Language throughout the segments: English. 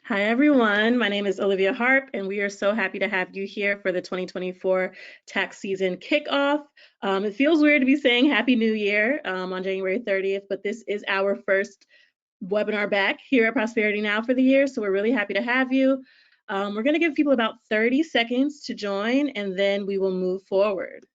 Hi, everyone. My name is Olivia Harp, and we are so happy to have you here for the 2024 tax season kickoff. It feels weird to be saying Happy New Year on January 30th, but this is our first webinar back here at Prosperity Now for the year, so we're really happy to have you. We're going to give people about 30 seconds to join, and then we will move forward.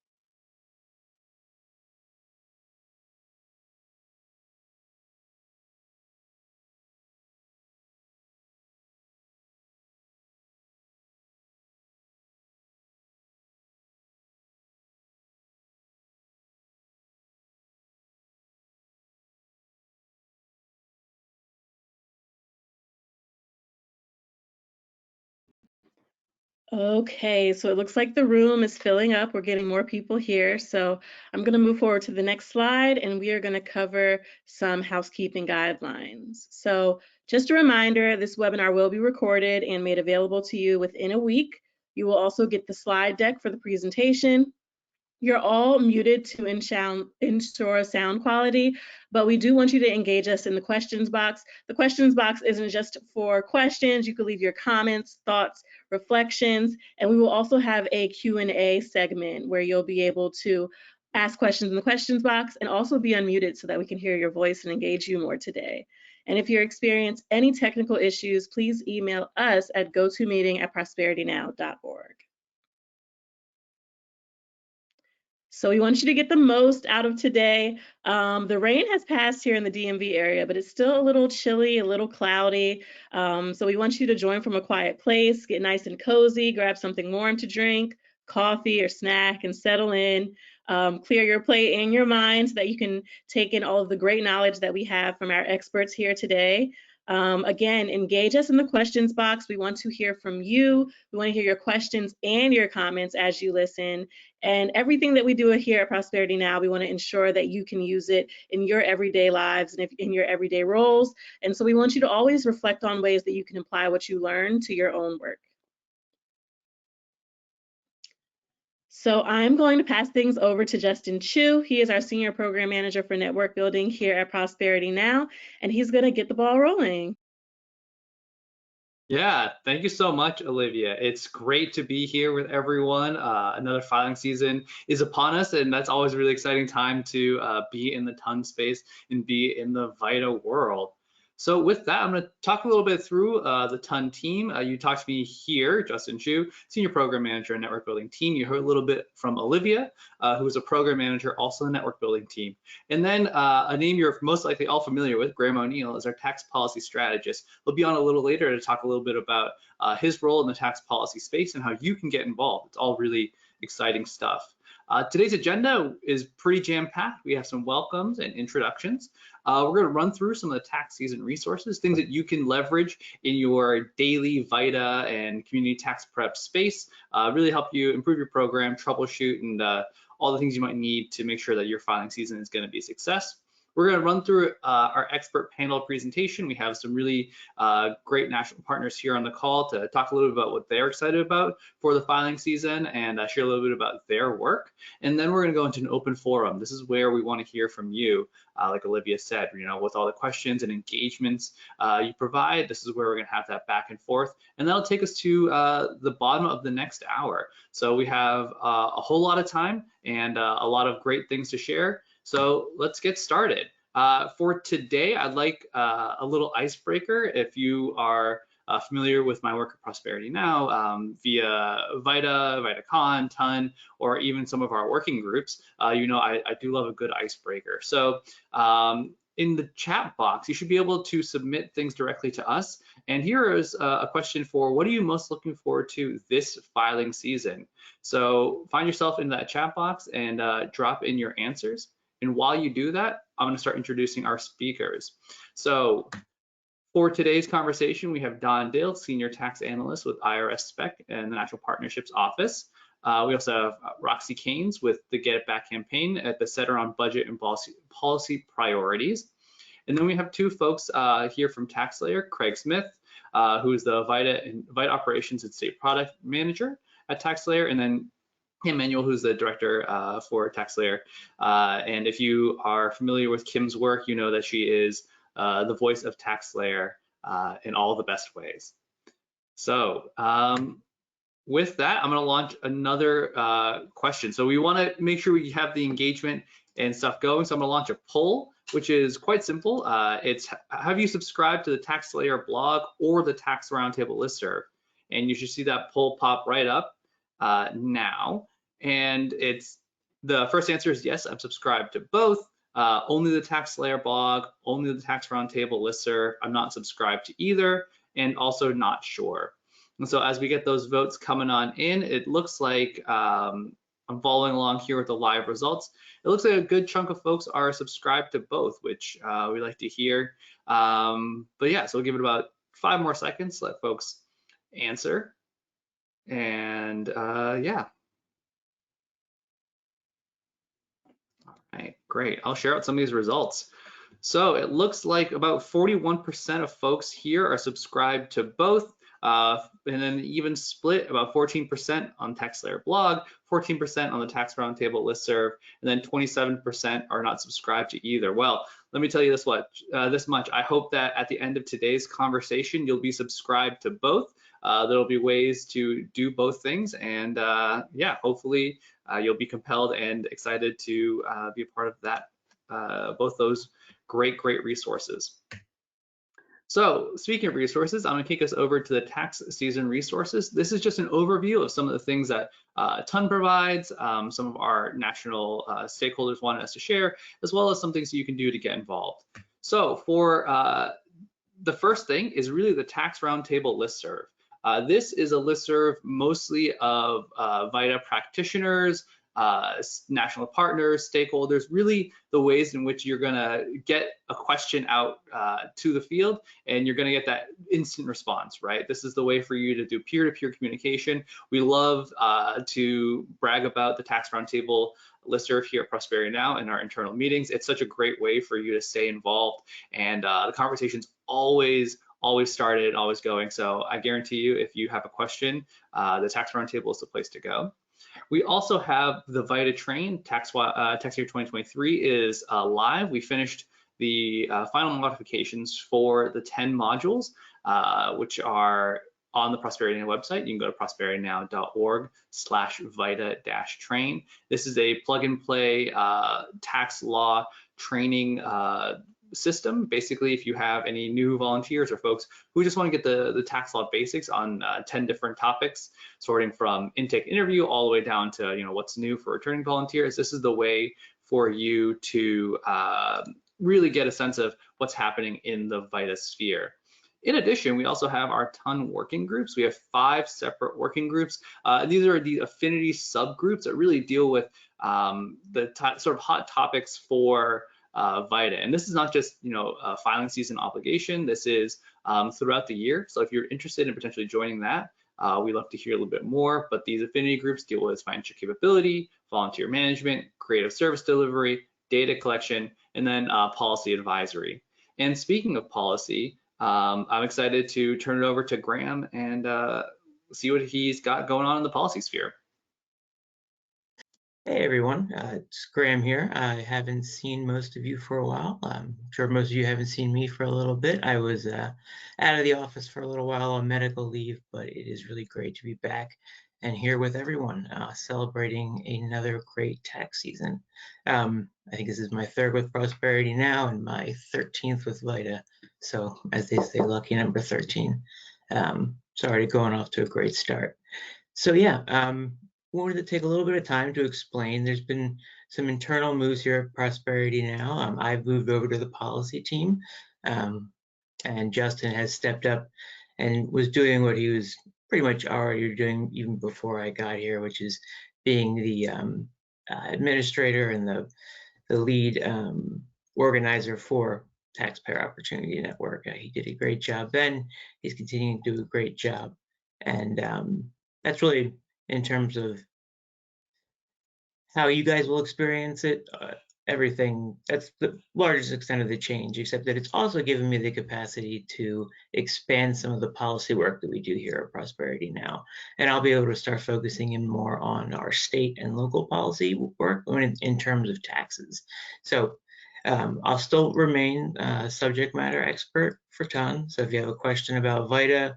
Okay, so it looks like the room is filling up. We're getting more people here. So I'm going to move forward to the next slide, and we are going to cover some housekeeping guidelines. So just a reminder, this webinar will be recorded and made available to you within a week. You will also get the slide deck for the presentation. You're all muted to ensure sound quality, but we do want you to engage us in the questions box. The questions box isn't just for questions. You can leave your comments, thoughts, reflections, and we will also have a Q&A segment where you'll be able to ask questions in the questions box and also be unmuted so that we can hear your voice and engage you more today. And if you experience any technical issues, please email us at gotomeeting@prosperitynow.org. So we want you to get the most out of today. The rain has passed here in the DMV area, but it's still a little chilly, a little cloudy. So we want you to join from a quiet place, get nice and cozy, grab something warm to drink, coffee or snack, and settle in. Clear your plate and your mind so that you can take in all of the great knowledge that we have from our experts here today. Again, engage us in the questions box. We want to hear from you. We want to hear your questions and your comments as you listen. And everything that we do here at Prosperity Now, we want to ensure that you can use it in your everyday lives and in your everyday roles. And so we want you to always reflect on ways that you can apply what you learn to your own work. So I'm going to pass things over to Justin Chu. He is our Senior Program Manager for Network Building here at Prosperity Now, and he's going to get the ball rolling. Yeah, thank you so much, Olivia. It's great to be here with everyone. Another filing season is upon us, and that's always a really exciting time to be in the ton space and be in the VITA world. So with that, I'm going to talk a little bit through the ton team. You talked to me here, Justin Chu, Senior Program Manager and Network Building Team. You heard a little bit from Olivia, who is a Program Manager, also the Network Building Team. And then a name you're most likely all familiar with, Graham O'Neill, is our Tax Policy Strategist. He'll be on a little later to talk a little bit about his role in the tax policy space and how you can get involved. It's all really exciting stuff. Today's agenda is pretty jam-packed. We have some welcomes and introductions. We're going to run through some of the tax season resources, things that you can leverage in your daily VITA and community tax prep space, really help you improve your program, troubleshoot, and all the things you might need to make sure that your filing season is going to be a success. We're going to run through our expert panel presentation. We have some really great national partners here on the call to talk a little bit about what they're excited about for the filing season and share a little bit about their work. And then we're going to go into an open forum. This is where we want to hear from you. Like Olivia said, with all the questions and engagements you provide, this is where we're going to have that back and forth. And that'll take us to the bottom of the next hour. So we have a whole lot of time and a lot of great things to share. So let's get started. For today, I'd like a little icebreaker. If you are familiar with my work at Prosperity Now via VITA, VITACon, TON, or even some of our working groups, I do love a good icebreaker. So in the chat box, you should be able to submit things directly to us. And here is a question for, what are you most looking forward to this filing season? So find yourself in that chat box and drop in your answers. And while you do that, I'm going to start introducing our speakers. So for today's conversation, we have Don Dale, Senior Tax Analyst with IRS Spec and the National Partnerships Office. We also have Roxy Keynes with the Get It Back campaign at the Center on Budget and Policy Priorities. And then we have two folks here from TaxSlayer, Craig Smith, who is the VITA Operations and State Product Manager at TaxSlayer, and then Emmanuel, who's the director for TaxSlayer. And if you are familiar with Kim's work, you know that she is the voice of TaxSlayer in all the best ways. So with that, I'm going to launch another question. So we want to make sure we have the engagement and stuff going. So I'm going to launch a poll, which is quite simple. It's, have you subscribed to the TaxSlayer blog or the Tax Roundtable listserv? And you should see that poll pop right up now. And it's, the first answer is yes, I'm subscribed to both. Only the TaxSlayer blog, only the Tax Roundtable listserv. I'm not subscribed to either, and also not sure. And so as we get those votes coming on in, it looks like I'm following along here with the live results. It looks like a good chunk of folks are subscribed to both, which we like to hear. But yeah, so we'll give it about 5 more seconds, let folks answer. And yeah. All right, great. I'll share out some of these results. So it looks like about 41% of folks here are subscribed to both, and then even split about 14% on TaxSlayer blog, 14% on the Tax Roundtable listserv, and then 27% are not subscribed to either. Well, let me tell you this much. I hope that at the end of today's conversation, you'll be subscribed to both. There'll be ways to do both things, and yeah, hopefully you'll be compelled and excited to be a part of that, both those great resources. So speaking of resources, I'm going to take us over to the tax season resources. This is just an overview of some of the things that TON provides, some of our national stakeholders wanted us to share, as well as some things that you can do to get involved. So for the first thing is really the Tax Roundtable listserv. This is a listserv mostly of VITA practitioners, national partners, stakeholders, really the ways in which you're gonna get a question out to the field, and you're gonna get that instant response, right? This is the way for you to do peer-to-peer communication. We love to brag about the Tax Roundtable listserv here at Prosperity Now in our internal meetings. It's such a great way for you to stay involved, and the conversation's always started, always going. So I guarantee you, if you have a question, the Tax Roundtable is the place to go. We also have the VITA Train. Tax Year 2023 is live. We finished the final modifications for the 10 modules, which are on the Prosperity Now website. You can go to prosperitynow.org/VITA-train. This is a plug and play tax law training system. Basically, if you have any new volunteers or folks who just want to get the tax law basics on 10 different topics, sorting from intake interview all the way down to what's new for returning volunteers, this is the way for you to really get a sense of what's happening in the VITA sphere. In addition, we also have our TON working groups. We have 5 separate working groups. These are the affinity subgroups that really deal with the sort of hot topics for VITA. And this is not just a filing season obligation. This is throughout the year. So if you're interested in potentially joining that, we'd love to hear a little bit more. But these affinity groups deal with financial capability, volunteer management, creative service delivery, data collection, and then policy advisory. And speaking of policy, I'm excited to turn it over to Graham and see what he's got going on in the policy sphere. Hey everyone, it's Graham here. I haven't seen most of you for a while. I'm sure most of you haven't seen me for a little bit. I was out of the office for a little while on medical leave, but it is really great to be back and here with everyone, celebrating another great tax season. I think this is my 3rd with Prosperity Now and my 13th with VITA. So as they say, lucky number 13. Sorry, going off to a great start. So yeah, wanted to take a little bit of time to explain. There's been some internal moves here at Prosperity Now. I've moved over to the policy team, and Justin has stepped up and was doing what he was pretty much already doing even before I got here, which is being the administrator and the lead organizer for Taxpayer Opportunity Network. He did a great job then. He's continuing to do a great job, and that's really in terms of how you guys will experience it, everything. That's the largest extent of the change, except that it's also given me the capacity to expand some of the policy work that we do here at Prosperity Now. And I'll be able to start focusing in more on our state and local policy work in terms of taxes. So I'll still remain subject matter expert for TON. So if you have a question about VITA,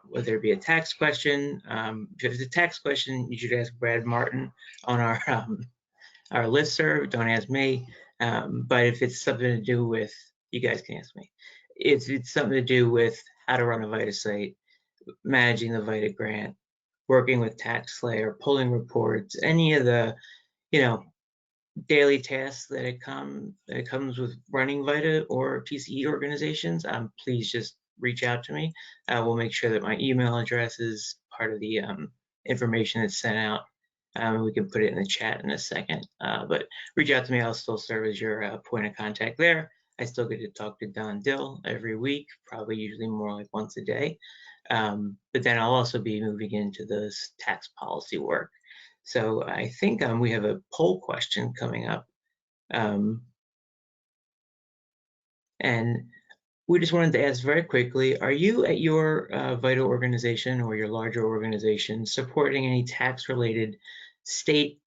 whether it be a tax question, if it's a tax question, you should ask Brad Martin on our listserv. Don't ask me. But if it's something to do with, you guys can ask me. It's something to do with how to run a VITA site, managing the VITA grant, working with TaxSlayer, pulling reports, any of the, daily tasks that it comes with running VITA or TCE organizations, please just reach out to me. We'll make sure that my email address is part of the information that's sent out. We can put it in the chat in a second, but reach out to me. I'll still serve as your point of contact there. I still get to talk to Don Dill every week, probably usually more like once a day. But then I'll also be moving into this tax policy work. So I think we have a poll question coming up. And we just wanted to ask very quickly, are you at your VITA organization or your larger organization supporting any tax-related state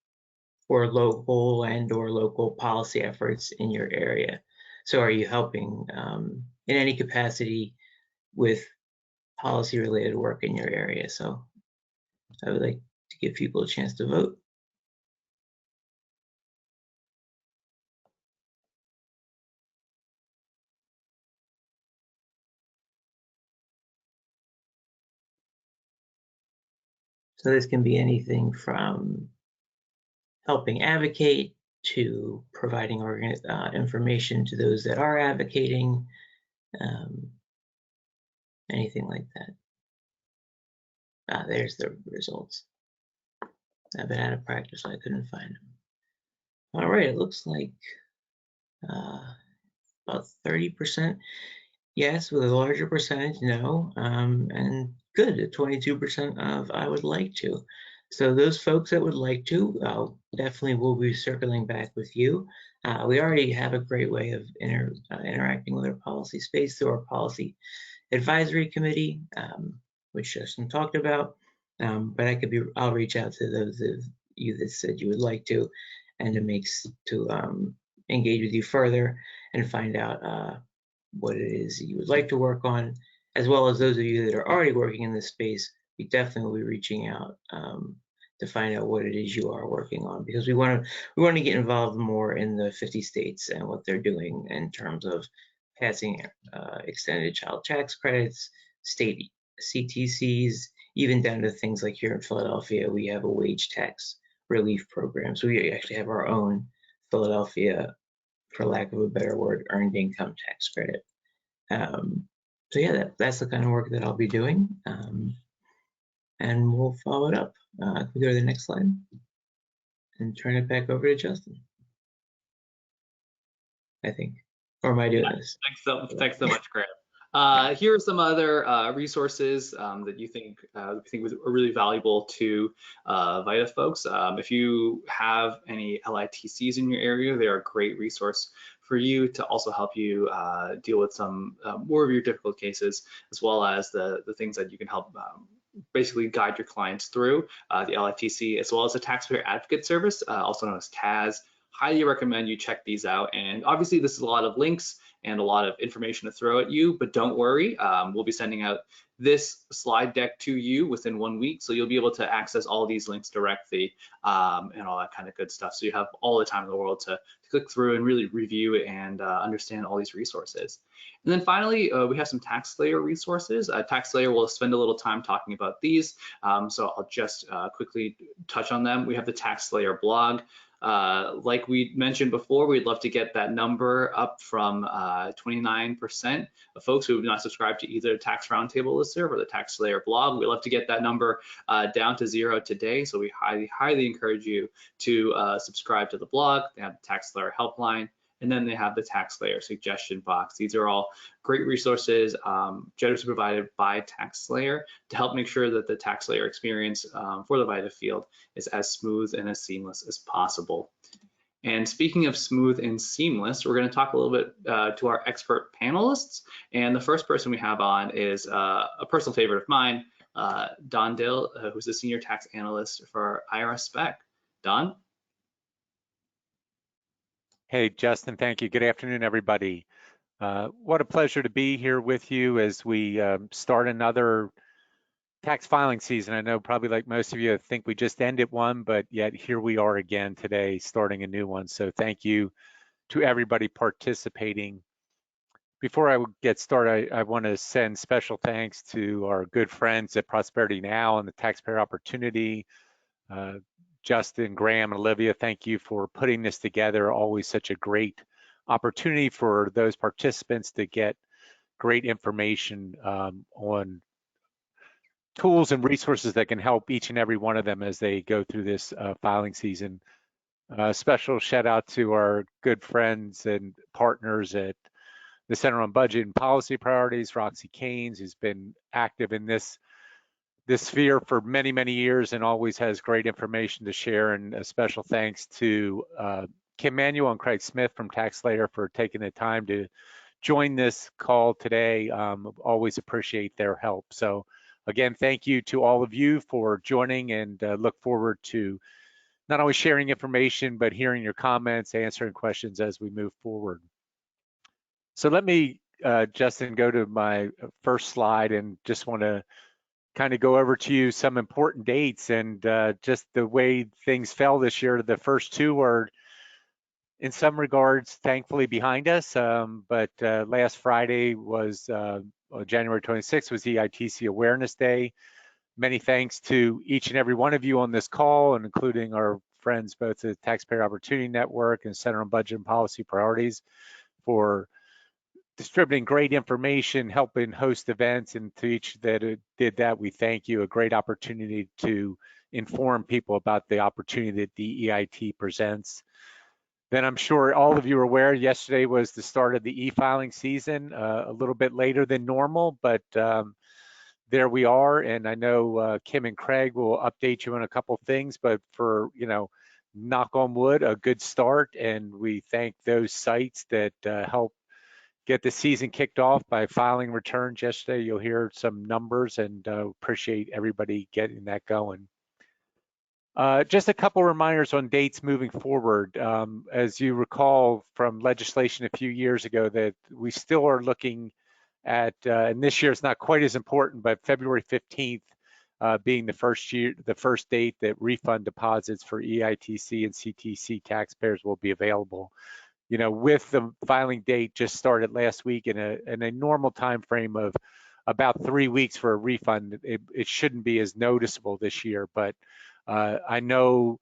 or local policy efforts in your area? So are you helping in any capacity with policy-related work in your area? So I would like to give people a chance to vote. So this can be anything from helping advocate to providing information to those that are advocating, anything like that. There's the results. I've been out of practice, so I couldn't find them. All right, it looks like about 30% yes, with a larger percentage no, and good at 22% of I would like to. So those folks that would like to, definitely will be circling back with you. We already have a great way of interacting with our policy space through our policy advisory committee, which Justin talked about. But I'll reach out to those of you that said you would like to, and to engage with you further and find out what it is you would like to work on, as well as those of you that are already working in this space. We definitely will be reaching out to find out what it is you are working on, because we want to get involved more in the 50 states and what they're doing in terms of passing extended child tax credits, state CTCs, even down to things like here in Philadelphia, we have a wage tax relief program. So we actually have our own Philadelphia, for lack of a better word, earned income tax credit. So yeah, that's the kind of work that I'll be doing. And we'll follow it up. Can we go to the next slide and turn it back over to Justin? I think. Or am I doing this? Thanks so much, Graham. Here are some other resources that you think are really valuable to VITA folks. If you have any LITCs in your area, they're a great resource for you to also help you deal with some more of your difficult cases, as well as the things that you can help basically guide your clients through. The LITC, as well as the Taxpayer Advocate Service, also known as TAS. Highly recommend you check these out. And obviously this is a lot of links and a lot of information to throw at you, but don't worry, we'll be sending out this slide deck to you within 1 week, so you'll be able to access all these links directly and all that kind of good stuff. So you have all the time in the world to click through and really review and understand all these resources. And then finally, we have some TaxSlayer resources. TaxSlayer will spend a little time talking about these, so I'll just quickly touch on them. We have the TaxSlayer blog. Like we mentioned before, we'd love to get that number up from 29% of folks who have not subscribed to either the Tax Roundtable listserv or the TaxSlayer blog. We'd love to get that number down to 0 today. So we highly encourage you to subscribe to the blog. They have the TaxSlayer helpline, and then they have the TaxSlayer suggestion box. These are all great resources generously provided by TaxSlayer to help make sure that the TaxSlayer experience for the VITA field is as smooth and as seamless as possible. And speaking of smooth and seamless, we're going to talk a little bit to our expert panelists. And the first person we have on is a personal favorite of mine, Don Dill, who's the senior tax analyst for IRS Spec. Don? Hey, Justin, thank you. Good afternoon, everybody. What a pleasure to be here with you as we start another tax filing season. I know probably like most of you, I think we just ended one, but yet here we are again today starting a new one. So thank you to everybody participating. Before I get started, I want to send special thanks to our good friends at Prosperity Now and the Taxpayer Opportunity. Uh, Justin, Graham, and Olivia, thank you for putting this together. Always such a great opportunity for those participants to get great information on tools and resources that can help each and every one of them as they go through this filing season. Special shout out to our good friends and partners at the Center on Budget and Policy Priorities, Roxy Keynes, who's been active in this sphere for many, many years and always has great information to share. And a special thanks to Kim Manuel and Craig Smith from Taxpayer for taking the time to join this call today. Always appreciate their help. So again, thank you to all of you for joining and look forward to not only sharing information, but hearing your comments, answering questions as we move forward. So let me, Justin, go to my first slide and just want to kind of go over to you some important dates and just the way things fell this year. The first two are in some regards thankfully behind us, but last Friday was January 26th was EITC Awareness Day. Many thanks to each and every one of you on this call, and including our friends both at Taxpayer Opportunity Network and Center on Budget and Policy Priorities for distributing great information, helping host events, and to each that did that, we thank you. A great opportunity to inform people about the opportunity that the EIT presents. Then I'm sure all of you are aware, yesterday was the start of the e-filing season, a little bit later than normal, but there we are. And I know Kim and Craig will update you on a couple things, but for, knock on wood, a good start. And we thank those sites that help get the season kicked off by filing returns yesterday. You'll hear some numbers and appreciate everybody getting that going. Just a couple reminders on dates moving forward. As you recall from legislation a few years ago, that we still are looking at, and this year it's not quite as important, but February 15th being the first date that refund deposits for EITC and CTC taxpayers will be available. With the filing date just started last week in a normal time frame of about 3 weeks for a refund, it shouldn't be as noticeable this year, but I know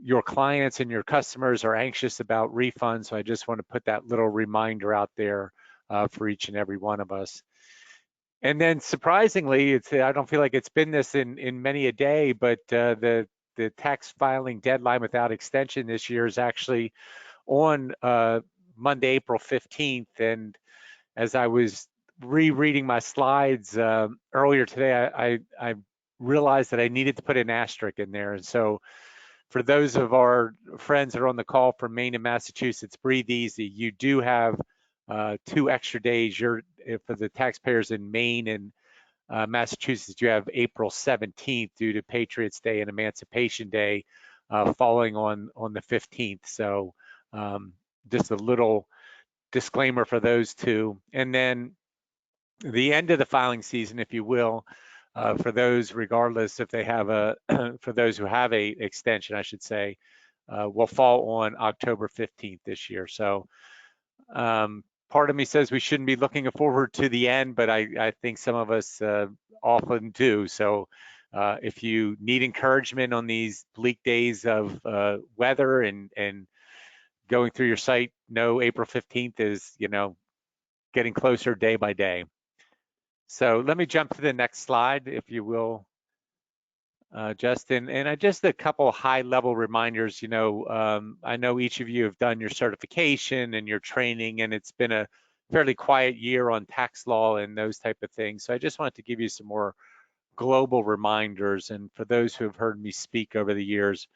your clients and your customers are anxious about refunds, so I just want to put that little reminder out there for each and every one of us. And then surprisingly, I don't feel like it's been this in many a day, but the tax filing deadline without extension this year is actually on Monday, April 15th. And as I was rereading my slides earlier today, I realized that I needed to put an asterisk in there. And so for those of our friends that are on the call from Maine and Massachusetts, breathe easy. You do have 2 extra days. For the taxpayers in Maine and Massachusetts, you have April 17th due to Patriots Day and Emancipation Day falling on the 15th. So just a little disclaimer for those two. And then the end of the filing season, if you will, for those, regardless if they have for those who have a extension, I should say, will fall on October 15th this year. So part of me says we shouldn't be looking forward to the end, but I think some of us often do. So if you need encouragement on these bleak days of weather and going through your site, know April 15th is, getting closer day by day. So let me jump to the next slide, if you will, Justin. And just a couple high-level reminders. I know each of you have done your certification and your training, and it's been a fairly quiet year on tax law and those type of things. So I just wanted to give you some more global reminders. And for those who have heard me speak over the years,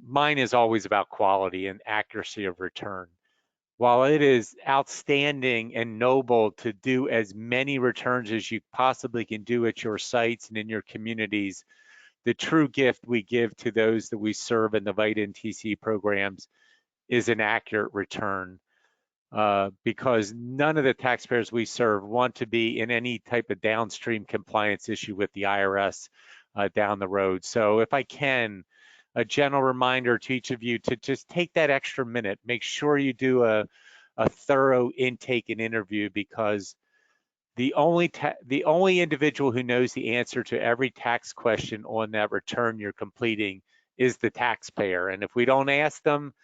mine is always about quality and accuracy of return. While it is outstanding and noble to do as many returns as you possibly can do at your sites and in your communities, the true gift we give to those that we serve in the VITA and TC programs is an accurate return, because none of the taxpayers we serve want to be in any type of downstream compliance issue with the IRS down the road. So if I can, a gentle reminder to each of you to just take that extra minute, make sure you do a thorough intake and interview, because the only individual who knows the answer to every tax question on that return you're completing is the taxpayer. And if we don't ask them,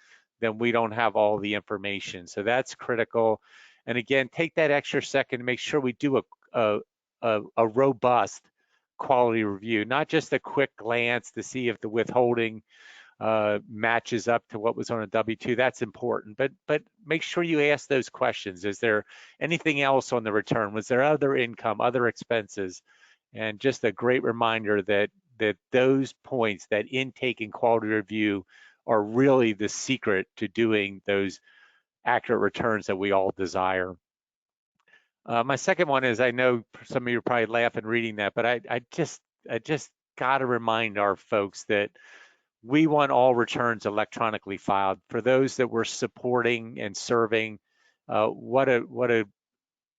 then we don't have all the information. So that's critical. And again, take that extra second to make sure we do a robust quality review, not just a quick glance to see if the withholding matches up to what was on a W-2. That's important, but make sure you ask those questions. Is there anything else on the return? Was there other income, other expenses? And just a great reminder that those points, that intake and quality review, are really the secret to doing those accurate returns that we all desire. My second one is, I know some of you are probably laughing reading that, but I just got to remind our folks that we want all returns electronically filed. For those that we're supporting and serving, what a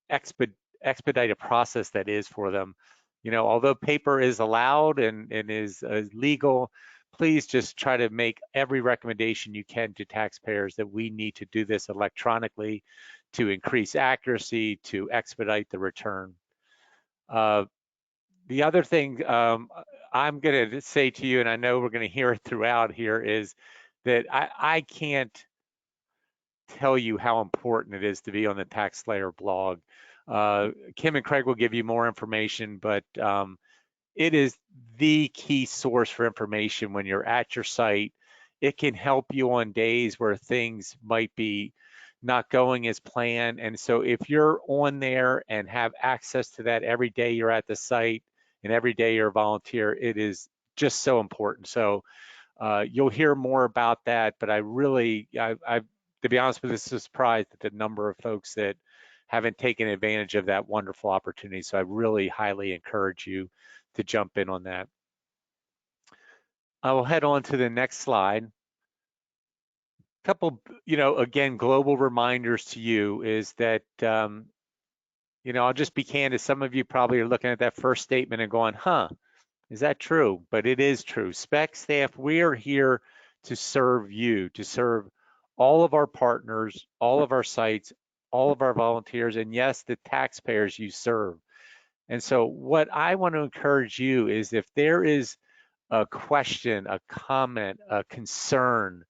expedited process that is for them. You know, although paper is allowed and is legal, please just try to make every recommendation you can to taxpayers that we need to do this electronically to increase accuracy, to expedite the return. The other thing I'm going to say to you, and I know we're going to hear it throughout here, is that I can't tell you how important it is to be on the TaxSlayer blog. Kim and Craig will give you more information, but it is the key source for information when you're at your site. It can help you on days where things might be not going as planned. And so if you're on there and have access to that every day you're at the site and every day you're a volunteer, it is just so important. So you'll hear more about that, but I to be honest with you, I'm surprised at the number of folks that haven't taken advantage of that wonderful opportunity. So I really highly encourage you to jump in on that. I will head on to the next slide. Couple, again, global reminders to you is that, I'll just be candid. Some of you probably are looking at that first statement and going, huh, is that true? But it is true. Spec staff, we are here to serve you, to serve all of our partners, all of our sites, all of our volunteers, and yes, the taxpayers you serve. And so what I want to encourage you is, if there is a question, a comment, a concern,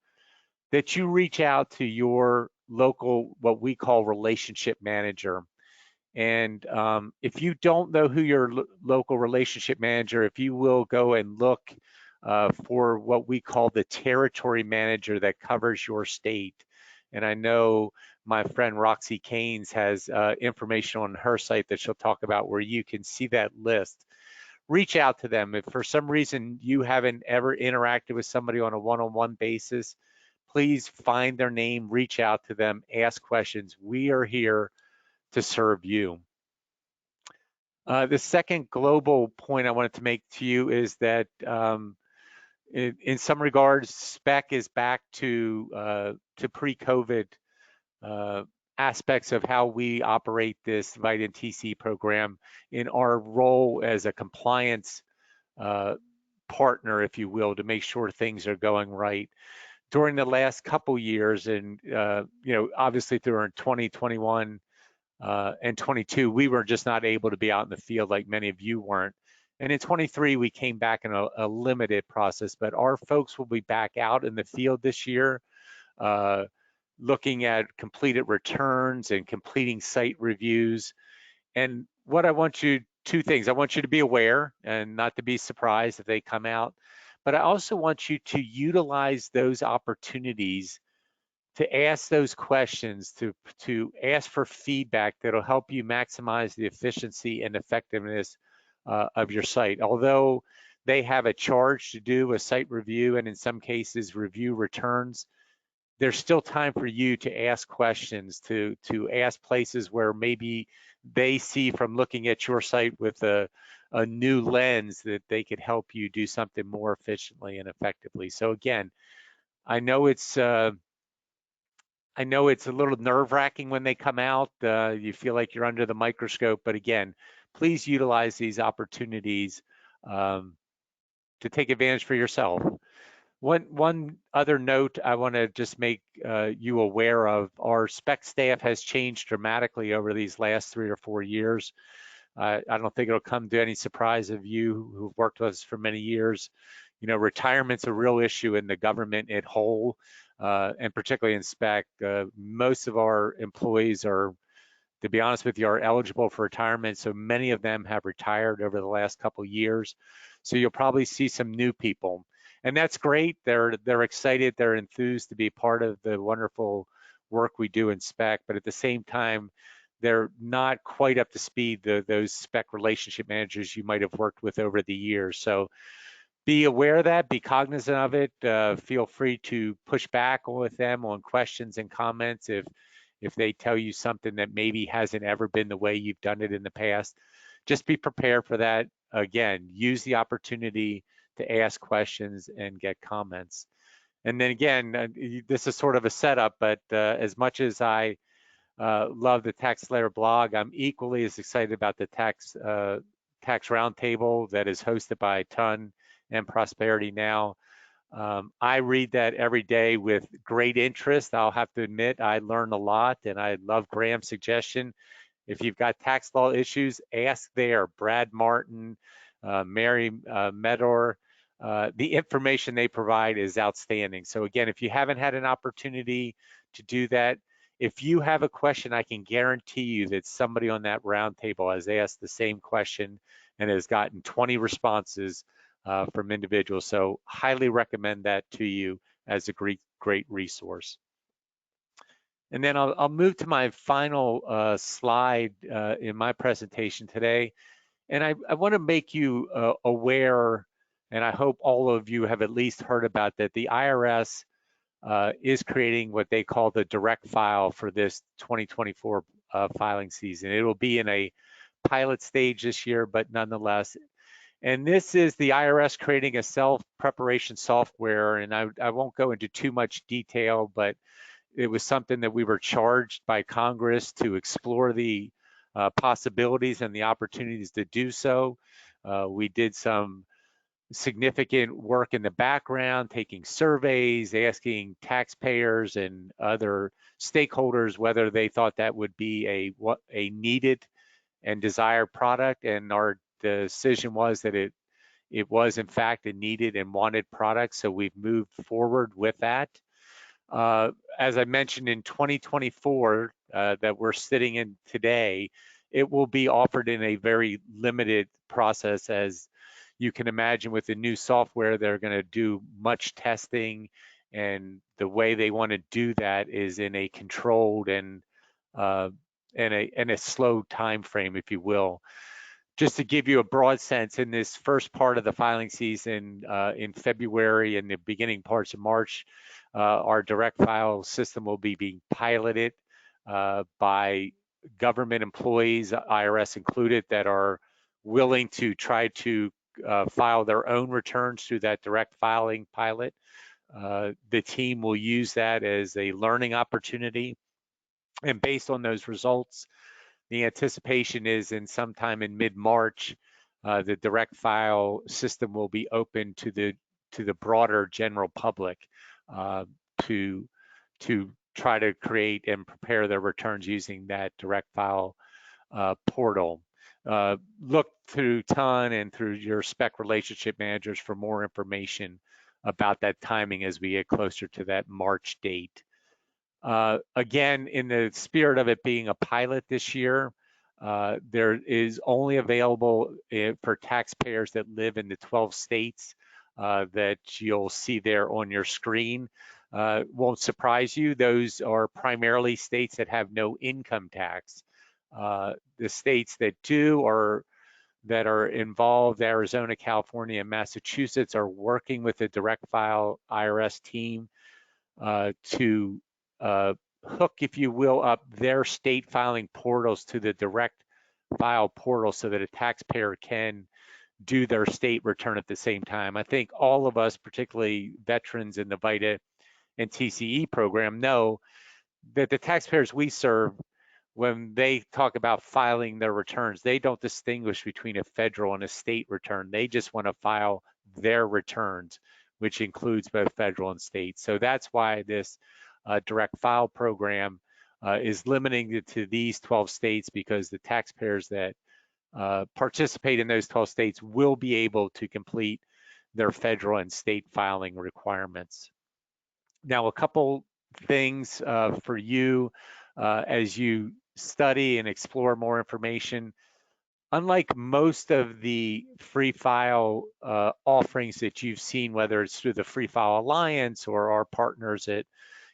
that you reach out to your local, what we call relationship manager. And if you don't know who your local relationship manager, if you will go and look for what we call the territory manager that covers your state. And I know my friend Roxy Caines has information on her site that she'll talk about where you can see that list. Reach out to them. If for some reason you haven't ever interacted with somebody on a one-on-one basis, please find their name, reach out to them, ask questions. We are here to serve you. The second global point I wanted to make to you is that in some regards, SPEC is back to pre-COVID aspects of how we operate this VITA and TC program in our role as a compliance partner, if you will, to make sure things are going right. During the last couple years, and obviously during 2021 and 22, we were just not able to be out in the field like many of you weren't. And in 23, we came back in a limited process, but our folks will be back out in the field this year, looking at completed returns and completing site reviews. And what I want you, two things, I want you to be aware and not to be surprised if they come out, but I also want you to utilize those opportunities to ask those questions, to ask for feedback that'll help you maximize the efficiency and effectiveness of your site. Although they have a charge to do a site review and in some cases review returns, there's still time for you to ask questions, to ask places where maybe they see from looking at your site with a new lens that they could help you do something more efficiently and effectively. So again, I know it's I know it's a little nerve-wracking when they come out. You feel like you're under the microscope, but again, please utilize these opportunities um, to take advantage for yourself. One other note I want to just make you aware of: our spec staff has changed dramatically over these last 3 or 4 years. I don't think it'll come to any surprise of you who've worked with us for many years. You know, retirement's a real issue in the government at whole, and particularly in spec. Most of our employees are, to be honest with you, are eligible for retirement. So many of them have retired over the last couple of years. So you'll probably see some new people, and that's great. They're excited, they're enthused to be part of the wonderful work we do in spec, but at the same time, they're not quite up to speed, those spec relationship managers you might have worked with over the years. So be aware of that, be cognizant of it. Feel free to push back with them on questions and comments if they tell you something that maybe hasn't ever been the way you've done it in the past. Just be prepared for that. Again, use the opportunity to ask questions and get comments. And then again, this is sort of a setup, but as much as I love the Tax Slayer blog, I'm equally as excited about the tax roundtable that is hosted by Ton and Prosperity Now. I read that every day with great interest. I'll have to admit, I learn a lot, and I love Graham's suggestion. If you've got tax law issues, ask there. Brad Martin, Mary Medor, the information they provide is outstanding. So again, if you haven't had an opportunity to do that, if you have a question, I can guarantee you that somebody on that roundtable has asked the same question and has gotten 20 responses from individuals. So highly recommend that to you as a great resource. And then I'll move to my final slide in my presentation today. And I want to make you aware, and I hope all of you have at least heard about that, the IRS is creating what they call the direct file for this 2024 filing season. It will be in a pilot stage this year, but nonetheless. And this is the IRS creating a self-preparation software, and I won't go into too much detail, but it was something that we were charged by Congress to explore the possibilities and the opportunities to do so. We did some significant work in the background, taking surveys, asking taxpayers and other stakeholders whether they thought that would be a needed and desired product. And our decision was that it was in fact a needed and wanted product. So we've moved forward with that. As I mentioned, in 2024 that we're sitting in today, it will be offered in a very limited process. As you can imagine, with the new software, they're going to do much testing, and the way they want to do that is in a controlled and a slow time frame, if you will. Just to give you a broad sense, in this first part of the filing season, in February and the beginning parts of March, our direct file system will be being piloted by government employees, IRS included, that are willing to try to file their own returns through that direct filing pilot. The team will use that as a learning opportunity. And based on those results, the anticipation is in sometime in mid-March, the direct file system will be open to the broader general public to try to create and prepare their returns using that direct file portal. Look through Ton and through your spec relationship managers for more information about that timing as we get closer to that March date. Again, in the spirit of it being a pilot this year, there is only available for taxpayers that live in the 12 states that you'll see there on your screen. Won't surprise you, those are primarily states that have no income tax. The states that do or that are involved, Arizona, California, and Massachusetts, are working with the direct file IRS team to hook, if you will, up their state filing portals to the direct file portal so that a taxpayer can do their state return at the same time. I think all of us, particularly veterans in the VITA and TCE program, know that the taxpayers we serve, when they talk about filing their returns, they don't distinguish between a federal and a state return. They just want to file their returns, which includes both federal and state. So that's why this direct file program is limiting it to these 12 states, because the taxpayers that participate in those 12 states will be able to complete their federal and state filing requirements. Now, a couple things for you as you study and explore more information. Unlike most of the free file offerings that you've seen, whether it's through the Free File Alliance or our partners at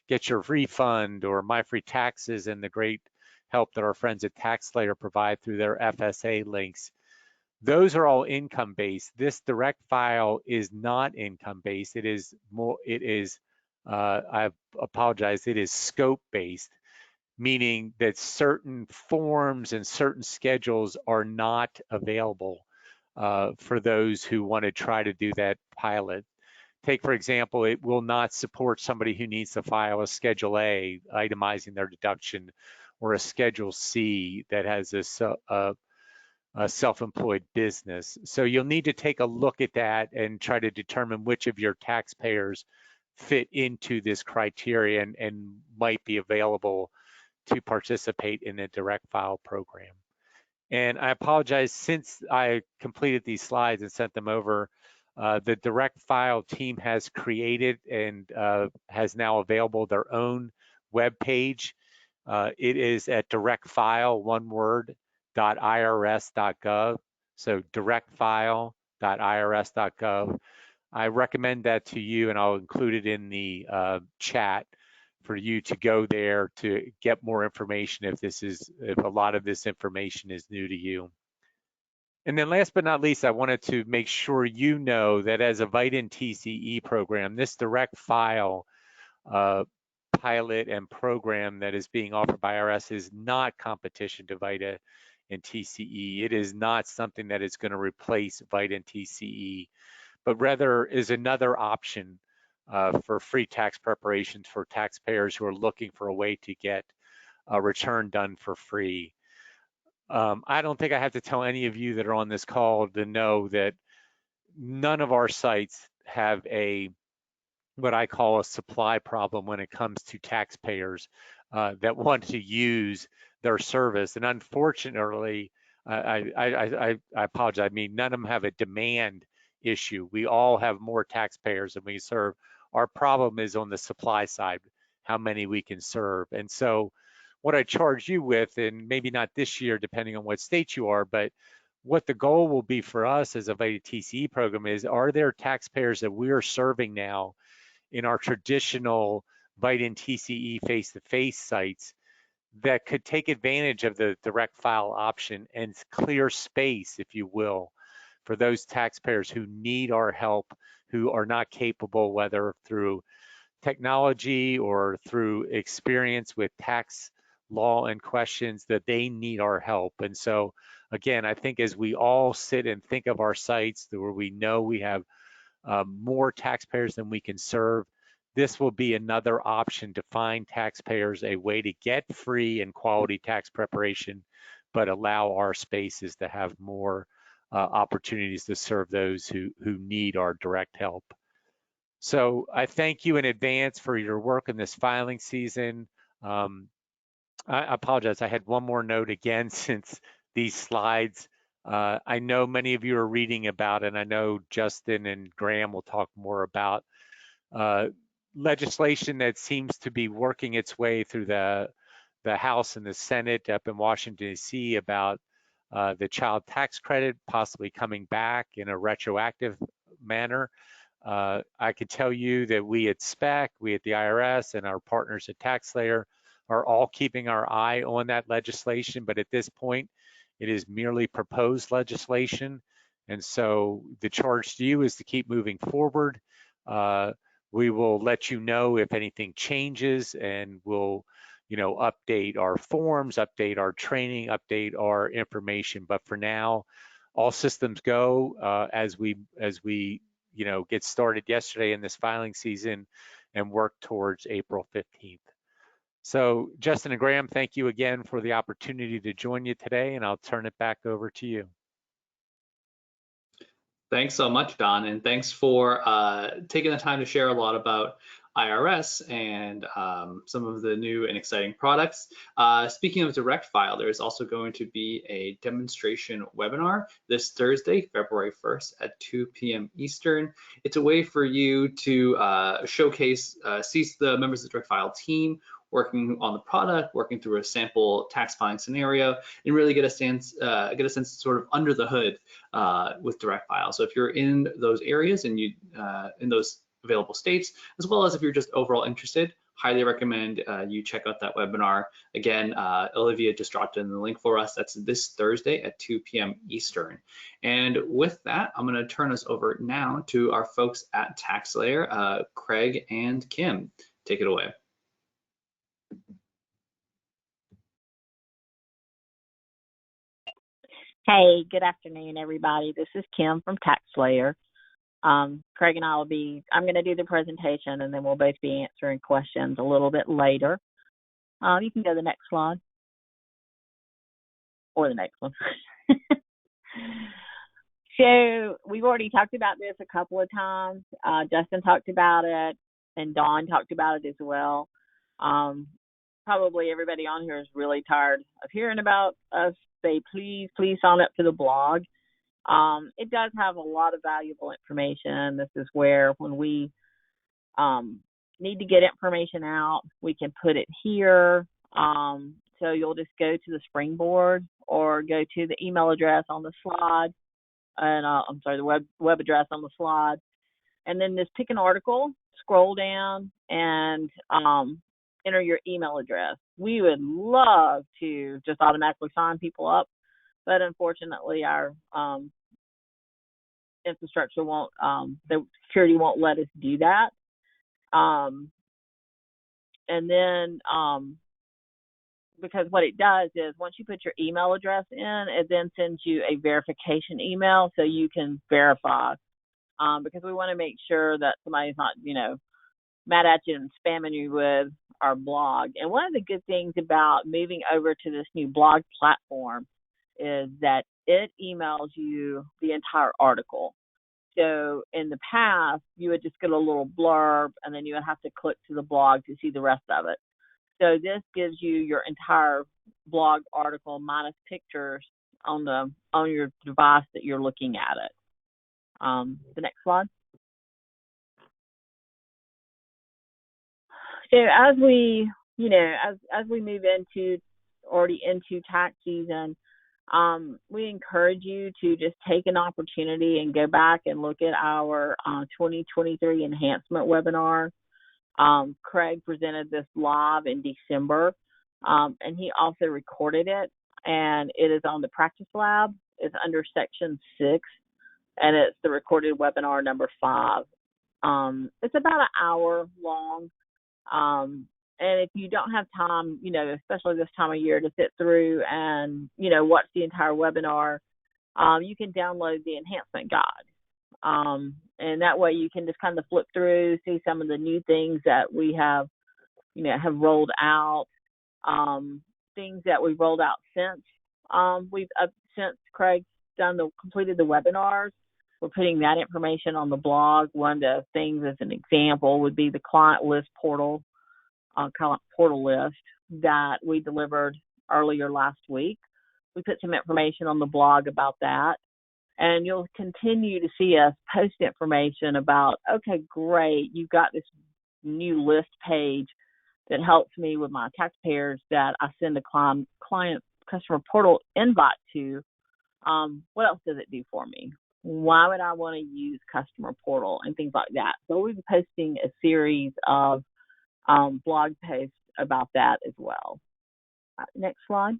Get Your Refund or My Free Taxes, and the great help that our friends at TaxPayer provide through their FSA links, those are all income based. This direct file is not income based. It is more, I apologize, it is scope based, meaning that certain forms and certain schedules are not available for those who want to try to do that pilot. Take, for example, it will not support somebody who needs to file a Schedule A, itemizing their deduction, or a Schedule C that has a self-employed business. So you'll need to take a look at that and try to determine which of your taxpayers fit into this criteria and might be available to participate in a direct file program. And I apologize, since I completed these slides and sent them over, the direct file team has created and has now available their own web page. It is at directfile, one word, .irs.gov. So directfile.irs.gov. I recommend that to you, and I'll include it in the chat for you to go there to get more information if a lot of this information is new to you. And then last but not least, I wanted to make sure you know that as a VITA TCE program, this direct file pilot and program that is being offered by IRS is not competition to VITA and TCE. It is not something that is going to replace VITA and TCE, but rather is another option for free tax preparations for taxpayers who are looking for a way to get a return done for free. I don't think I have to tell any of you that are on this call to know that none of our sites have what I call a supply problem when it comes to taxpayers that want to use their service. And unfortunately, I apologize. I mean, none of them have a demand issue. We all have more taxpayers than we serve. Our problem is on the supply side, how many we can serve. And so what I charge you with, and maybe not this year, depending on what state you are, but what the goal will be for us as a VITA TCE program is, are there taxpayers that we are serving now in our traditional VITA and TCE face-to-face sites that could take advantage of the direct file option and clear space, if you will, for those taxpayers who need our help, who are not capable, whether through technology or through experience with tax law and questions, that they need our help. And so again, I think as we all sit and think of our sites where we know we have more taxpayers than we can serve, this will be another option to find taxpayers a way to get free and quality tax preparation, but allow our spaces to have more opportunities to serve those who need our direct help. So I thank you in advance for your work in this filing season. I apologize, I had one more note again since these slides. I know many of you are reading about, and I know Justin and Graham will talk more about legislation that seems to be working its way through the House and the Senate up in Washington, D.C. about the child tax credit possibly coming back in a retroactive manner. I could tell you that we at SPEC, we at the IRS, and our partners at TaxPayer are all keeping our eye on that legislation, but at this point, it is merely proposed legislation. And so the charge to you is to keep moving forward. We will let you know if anything changes, and we'll, update our forms, update our training, update our information. But for now, all systems go as we get started yesterday in this filing season and work towards April 15th. So Justin and Graham, thank you again for the opportunity to join you today, and I'll turn it back over to you. Thanks so much, Don, and thanks for taking the time to share a lot about IRS and some of the new and exciting products. Speaking of Direct File, there is also going to be a demonstration webinar this Thursday, February 1st at 2 p.m. Eastern. It's a way for you to showcase, see the members of the Direct File team working on the product, working through a sample tax filing scenario, and really get a sense sort of under the hood with Direct File. So if you're in those areas and you in those available states, as well as if you're just overall interested, highly recommend you check out that webinar. Again, Olivia just dropped in the link for us. That's this Thursday at 2 p.m. Eastern. And with that, I'm going to turn us over now to our folks at TaxSlayer, Craig and Kim. Take it away. Hey, good afternoon, everybody. This is Kim from TaxSlayer. Craig and I I'm going to do the presentation, and then we'll both be answering questions a little bit later. You can go to the next slide, or the next one. So we've already talked about this a couple of times. Justin talked about it, and Dawn talked about it as well. Probably everybody on here is really tired of hearing about us say, please sign up to the blog. It does have a lot of valuable information. This is where when we need to get information out, we can put it here. So you'll just go to the Springboard or go to the email address on the slide, and I'm sorry, the web address on the slide, and then just pick an article, scroll down, and enter your email address. We would love to just automatically sign people up, but unfortunately our infrastructure won't, the security won't let us do that. And then because what it does is once you put your email address in, it then sends you a verification email so you can verify, because we want to make sure that somebody's not, mad at you and spamming you with our blog. And one of the good things about moving over to this new blog platform is that it emails you the entire article. So in the past, you would just get a little blurb, and then you would have to click to the blog to see the rest of it. So this gives you your entire blog article minus pictures on your device that you're looking at it. The next slide. So as we, as we move already into tax season, we encourage you to just take an opportunity and go back and look at our 2023 enhancement webinar. Craig presented this live in December, and he also recorded it, and it is on the Practice Lab. It's under Section 6, and it's the recorded webinar number 5. It's about an hour long. And if you don't have time, especially this time of year, to sit through and, watch the entire webinar, you can download the enhancement guide. And that way you can just kind of flip through, see some of the new things that we have, have rolled out, things that we've rolled out since since Craig's completed the webinars. We're putting that information on the blog. One of the things as an example would be the client list portal, client portal list that we delivered earlier last week. We put some information on the blog about that. And you'll continue to see us post information about, okay, great, you've got this new list page that helps me with my taxpayers that I send a client customer portal invite to. What else does it do for me? Why would I want to use customer portal and things like that? So we'll be posting a series of blog posts about that as well. Next slide.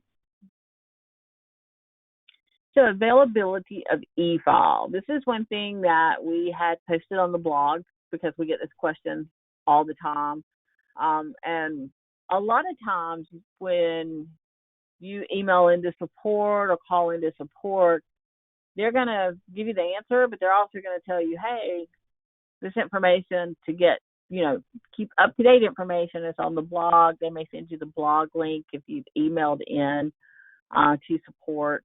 So availability of e-file. This is one thing that we had posted on the blog because we get this question all the time. And a lot of times when you email into support or call into support, they're going to give you the answer, but they're also going to tell you, hey, this information to get keep up-to-date information. It's on the blog. They may send you the blog link if you've emailed in to support.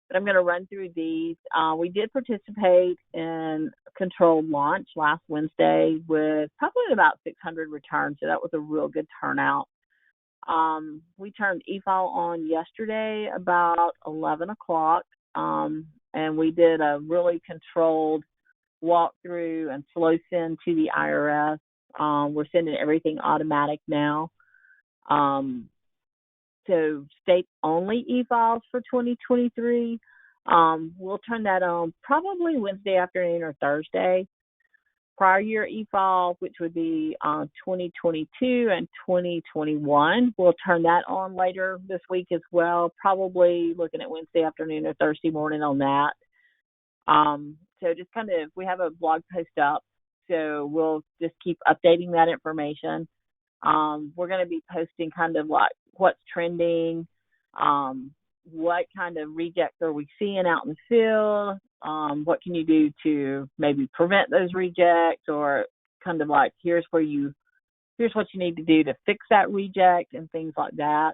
But I'm going to run through these. We did participate in a controlled launch last Wednesday with probably about 600 returns, so that was a real good turnout. We turned e-file on yesterday about 11 o'clock, and we did a really controlled walkthrough and slow send to the IRS. We're sending everything automatic now. So state-only e-files for 2023, we'll turn that on probably Wednesday afternoon or Thursday. Prior year e-file, which would be 2022 and 2021, we'll turn that on later this week as well, probably looking at Wednesday afternoon or Thursday morning on that. So just kind of, we have a blog post up, so we'll just keep updating that information. We're going to be posting kind of like what's trending, what kind of rejects are we seeing out in the field, what can you do to maybe prevent those rejects, or kind of like here's what you need to do to fix that reject and things like that.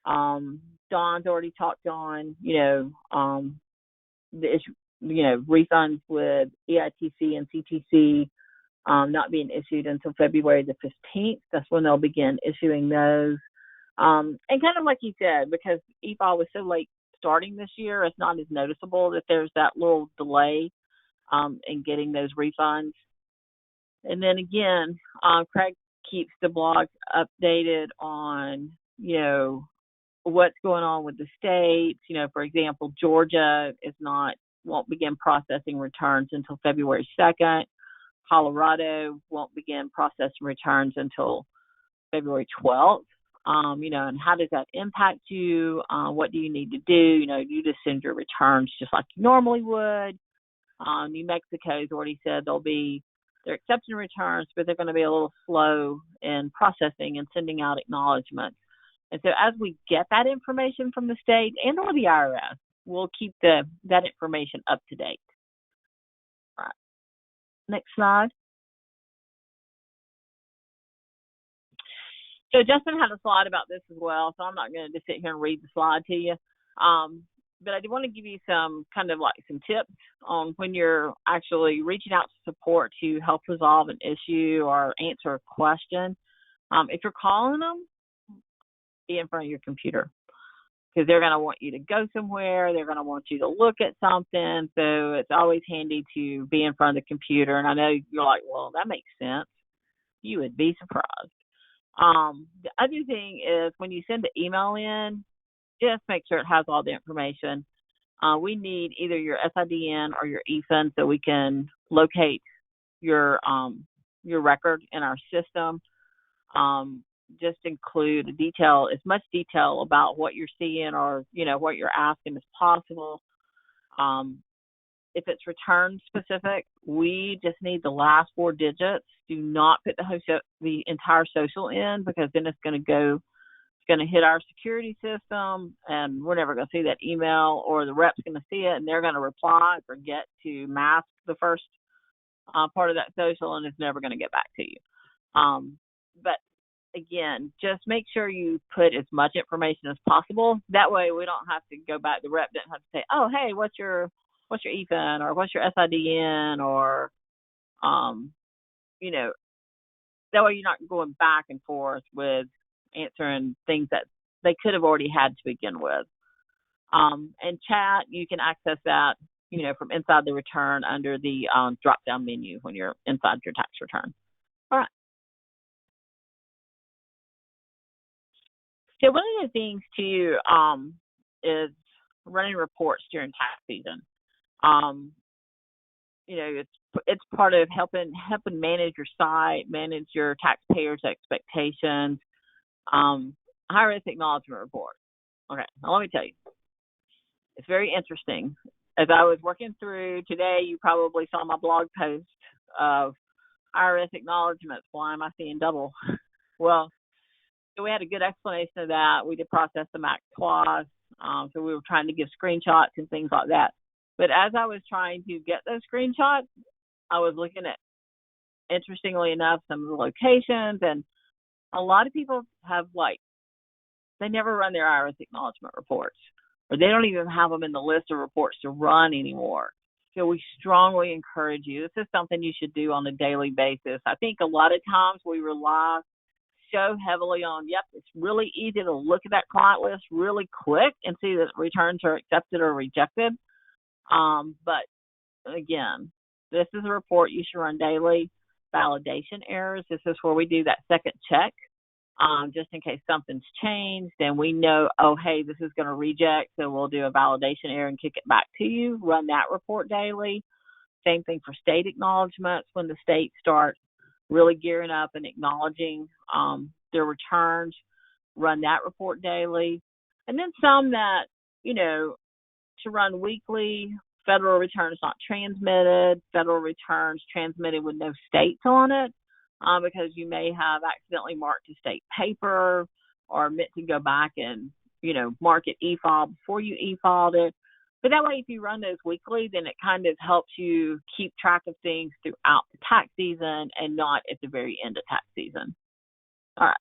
Dawn's already talked on, the issue, refunds with EITC and CTC not being issued until February the 15th. That's when they'll begin issuing those. And kind of like you said, because e-file was so late starting this year, it's not as noticeable that there's that little delay in getting those refunds. And then again, Craig keeps the blog updated on, what's going on with the states. For example, Georgia won't begin processing returns until February 2nd. Colorado won't begin processing returns until February 12th. And how does that impact you? What do you need to do? You just send your returns just like you normally would. New Mexico's already said they're accepting returns, but they're going to be a little slow in processing and sending out acknowledgments. And so as we get that information from the state and or the IRS, we'll keep that information up to date. All right. Next slide. So Justin had a slide about this as well, so I'm not going to just sit here and read the slide to you. But I do want to give you some tips on when you're actually reaching out to support to help resolve an issue or answer a question. If you're calling them, be in front of your computer, because they're going to want you to go somewhere. They're going to want you to look at something. So it's always handy to be in front of the computer. And I know you're like, well, that makes sense. You would be surprised. The other thing is when you send the email in, just make sure it has all the information. We need either your SIDN or your EFIN so we can locate your record in our system. Just include as much detail about what you're seeing or, what you're asking as possible. If it's return specific, we just need the last 4 digits. Do not put the entire social in, because then it's going to hit our security system and we're never going to see that email, or the rep's going to see it and they're going to reply, forget to mask the first part of that social, and it's never going to get back to you. But again, just make sure you put as much information as possible. That way we don't have to go back. The rep doesn't have to say, oh, hey, what's your EFIN, or what's your SIDN, or, that way you're not going back and forth with answering things that they could have already had to begin with. And chat, you can access that, from inside the return under the drop-down menu when you're inside your tax return. All right. So one of the things too is running reports during tax season. It's part of helping manage your site, manage your taxpayers' expectations. High-risk acknowledgement report. Okay, now let me tell you, it's very interesting. As I was working through today, you probably saw my blog post of high-risk acknowledgements. Why am I seeing double? Well, so we had a good explanation of that. We did process them back twice. So we were trying to give screenshots and things like that. But as I was trying to get those screenshots, I was looking at interestingly enough, some of the locations, and a lot of people have they never run their IRS acknowledgement reports, or they don't even have them in the list of reports to run anymore. So we strongly encourage you. This is something you should do on a daily basis. I think a lot of times we rely so heavily on, yep, it's really easy to look at that client list really quick and see that returns are accepted or rejected. But again, this is a report you should run daily. Validation errors, this is where we do that second check, just in case something's changed and we know, oh, hey, this is going to reject, so we'll do a validation error and kick it back to you. Run that report daily. Same thing for state acknowledgments. When the state starts really gearing up and acknowledging their returns, run that report daily. And then some that, to run weekly. Federal returns not transmitted, federal returns transmitted with no states on it, because you may have accidentally marked a state paper or meant to go back and, mark it e-file before you e-filed it. But that way, if you run those weekly, then it kind of helps you keep track of things throughout the tax season and not at the very end of tax season. All right.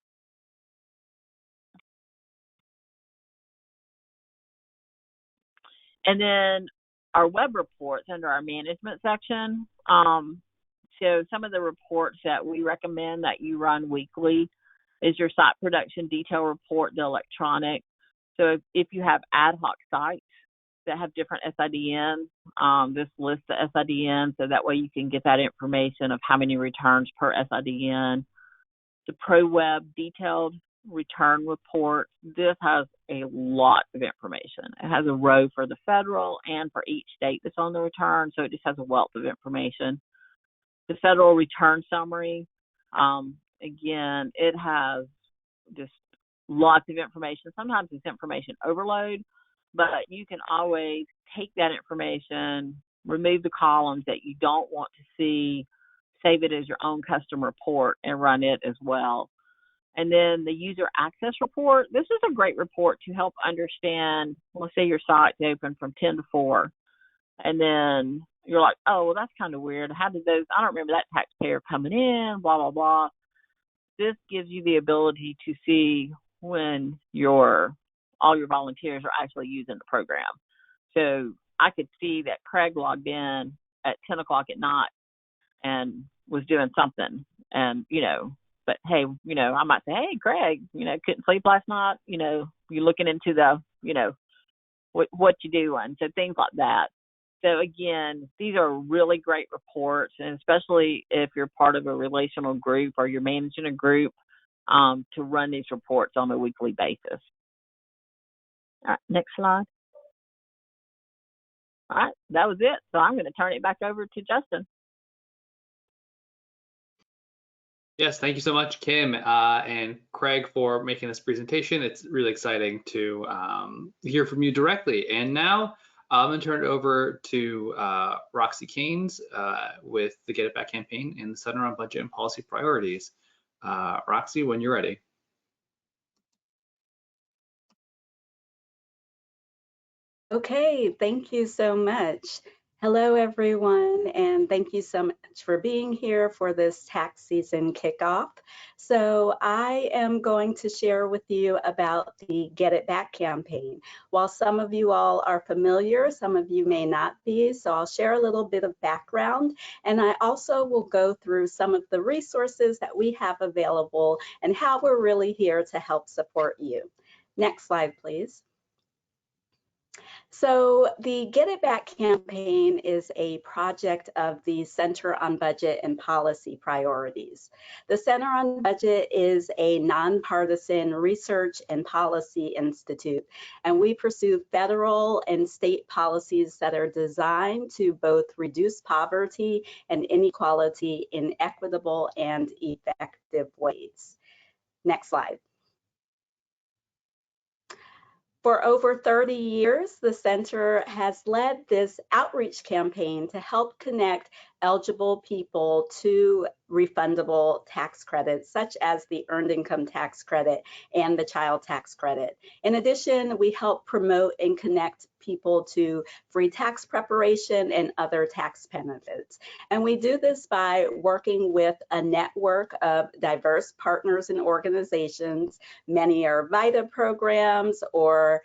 And then our web reports under our management section. So some of the reports that we recommend that you run weekly is your site production detail report, the electronic. So if you have ad hoc sites that have different SIDNs, this lists the SIDN, so that way you can get that information of how many returns per SIDN. The ProWeb detailed return report. This has a lot of information. It has a row for the federal and for each state that's on the return, so it just has a wealth of information. The federal return summary, again, it has just lots of information. Sometimes it's information overload, but you can always take that information, remove the columns that you don't want to see, save it as your own custom report, and run it as well. And then the user access report. This is a great report to help understand, let's say your site's open from 10 to 4, and then you're like, oh, well, that's kind of weird. How did those, I don't remember that taxpayer coming in, blah, blah, blah. This gives you the ability to see when all your volunteers are actually using the program. So I could see that Craig logged in at 10 o'clock at night and was doing something, and, but hey, I might say, hey, Craig, couldn't sleep last night, you looking into the, what you doing, so things like that. So again, these are really great reports, and especially if you're part of a relational group or you're managing a group, to run these reports on a weekly basis. All right, next slide. All right, that was it. So I'm going to turn it back over to Justin. Yes, thank you so much, Kim and Craig, for making this presentation. It's really exciting to hear from you directly. And now I'm going to turn it over to Roxy Keynes with the Get It Back campaign in the Center on Budget and Policy Priorities. Roxy, when you're ready. Okay, thank you so much. Hello, everyone, and thank you so much for being here for this tax season kickoff. So I am going to share with you about the Get It Back campaign. While some of you all are familiar, some of you may not be, so I'll share a little bit of background, and I also will go through some of the resources that we have available and how we're really here to help support you. Next slide, please. So the Get It Back campaign is a project of the Center on Budget and Policy Priorities. The Center on Budget is a nonpartisan research and policy institute, and we pursue federal and state policies that are designed to both reduce poverty and inequality in equitable and effective ways. Next slide. For over 30 years, the center has led this outreach campaign to help connect eligible people to refundable tax credits, such as the Earned Income Tax Credit and the Child Tax Credit. In addition, we help promote and connect people to free tax preparation and other tax benefits. And we do this by working with a network of diverse partners and organizations. Many are VITA programs or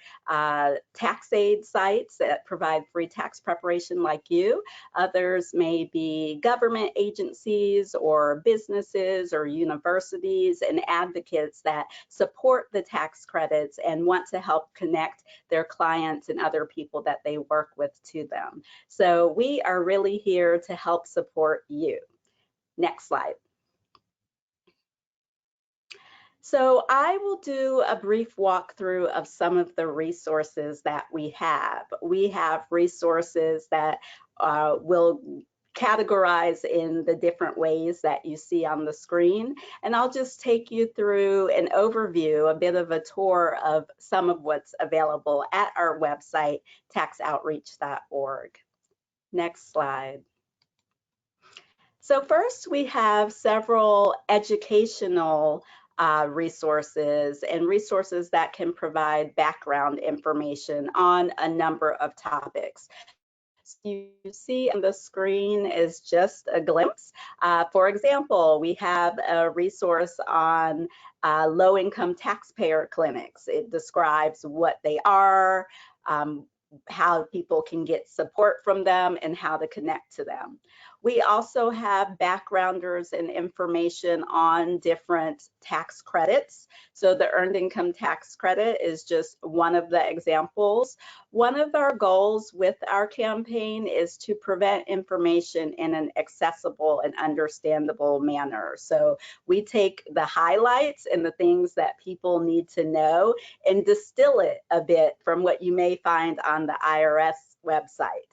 tax aid sites that provide free tax preparation like you. Others may be government agencies or businesses or universities and advocates that support the tax credits and want to help connect their clients and other people that they work with to them. So we are really here to help support you. Next slide. So I will do a brief walkthrough of some of the resources that we have. We have resources that will categorize in the different ways that you see on the screen. And I'll just take you through an overview, a bit of a tour of some of what's available at our website, taxoutreach.org. Next slide. So first, we have several educational resources and resources that can provide background information on a number of topics. You see on the screen is just a glimpse. For example, we have a resource on low-income taxpayer clinics. It describes what they are, how people can get support from them, and how to connect to them. We also have backgrounders and information on different tax credits. So the Earned Income Tax Credit is just one of the examples. One of our goals with our campaign is to prevent information in an accessible and understandable manner. So we take the highlights and the things that people need to know and distill it a bit from what you may find on the IRS website.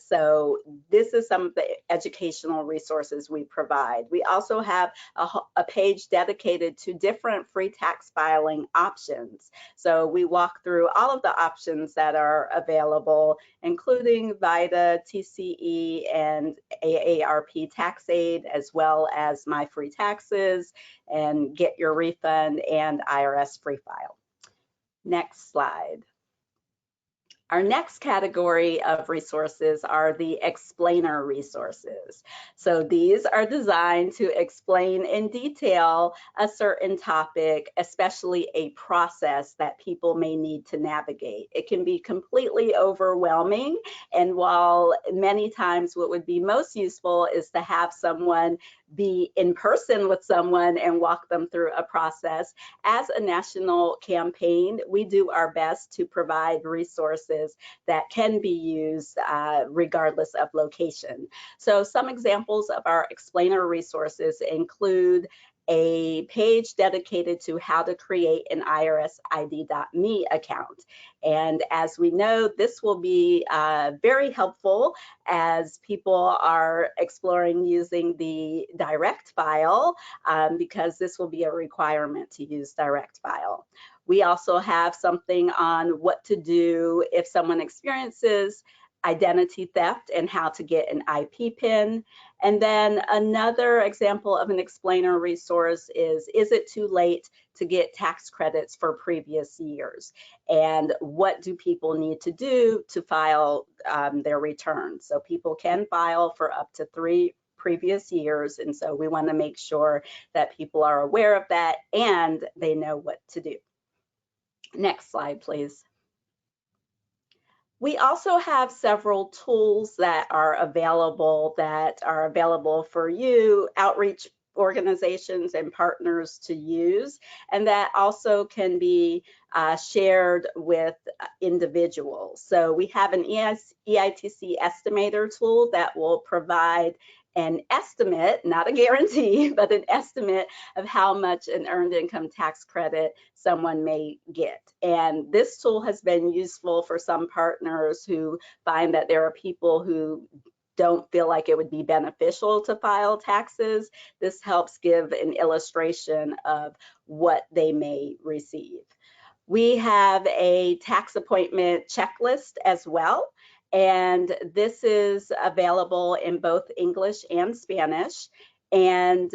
So this is some of the educational resources we provide. We also have a page dedicated to different free tax filing options. So we walk through all of the options that are available, including VITA, TCE, and AARP tax aid, as well as My Free Taxes and Get Your Refund and IRS Free File. Next slide. Our next category of resources are the explainer resources. So these are designed to explain in detail a certain topic, especially a process that people may need to navigate. It can be completely overwhelming, and while many times what would be most useful is to have someone be in person with someone and walk them through a process, as a national campaign, we do our best to provide resources that can be used regardless of location. So some examples of our explainer resources include a page dedicated to how to create an IRSID.me account. And as we know, this will be very helpful as people are exploring using the direct file because this will be a requirement to use direct file. We also have something on what to do if someone experiences identity theft and how to get an IP PIN. And then another example of an explainer resource is it too late to get tax credits for previous years? And what do people need to do to file their returns? So people can file for up to 3 previous years. And so we want to make sure that people are aware of that and they know what to do. Next slide, please. We also have several tools that are available for you, outreach organizations and partners to use, and that also can be shared with individuals. So we have an EITC estimator tool that will provide an estimate, not a guarantee, but an estimate of how much an earned income tax credit someone may get. And this tool has been useful for some partners who find that there are people who don't feel like it would be beneficial to file taxes. This helps give an illustration of what they may receive. We have a tax appointment checklist as well, and this is available in both English and Spanish. and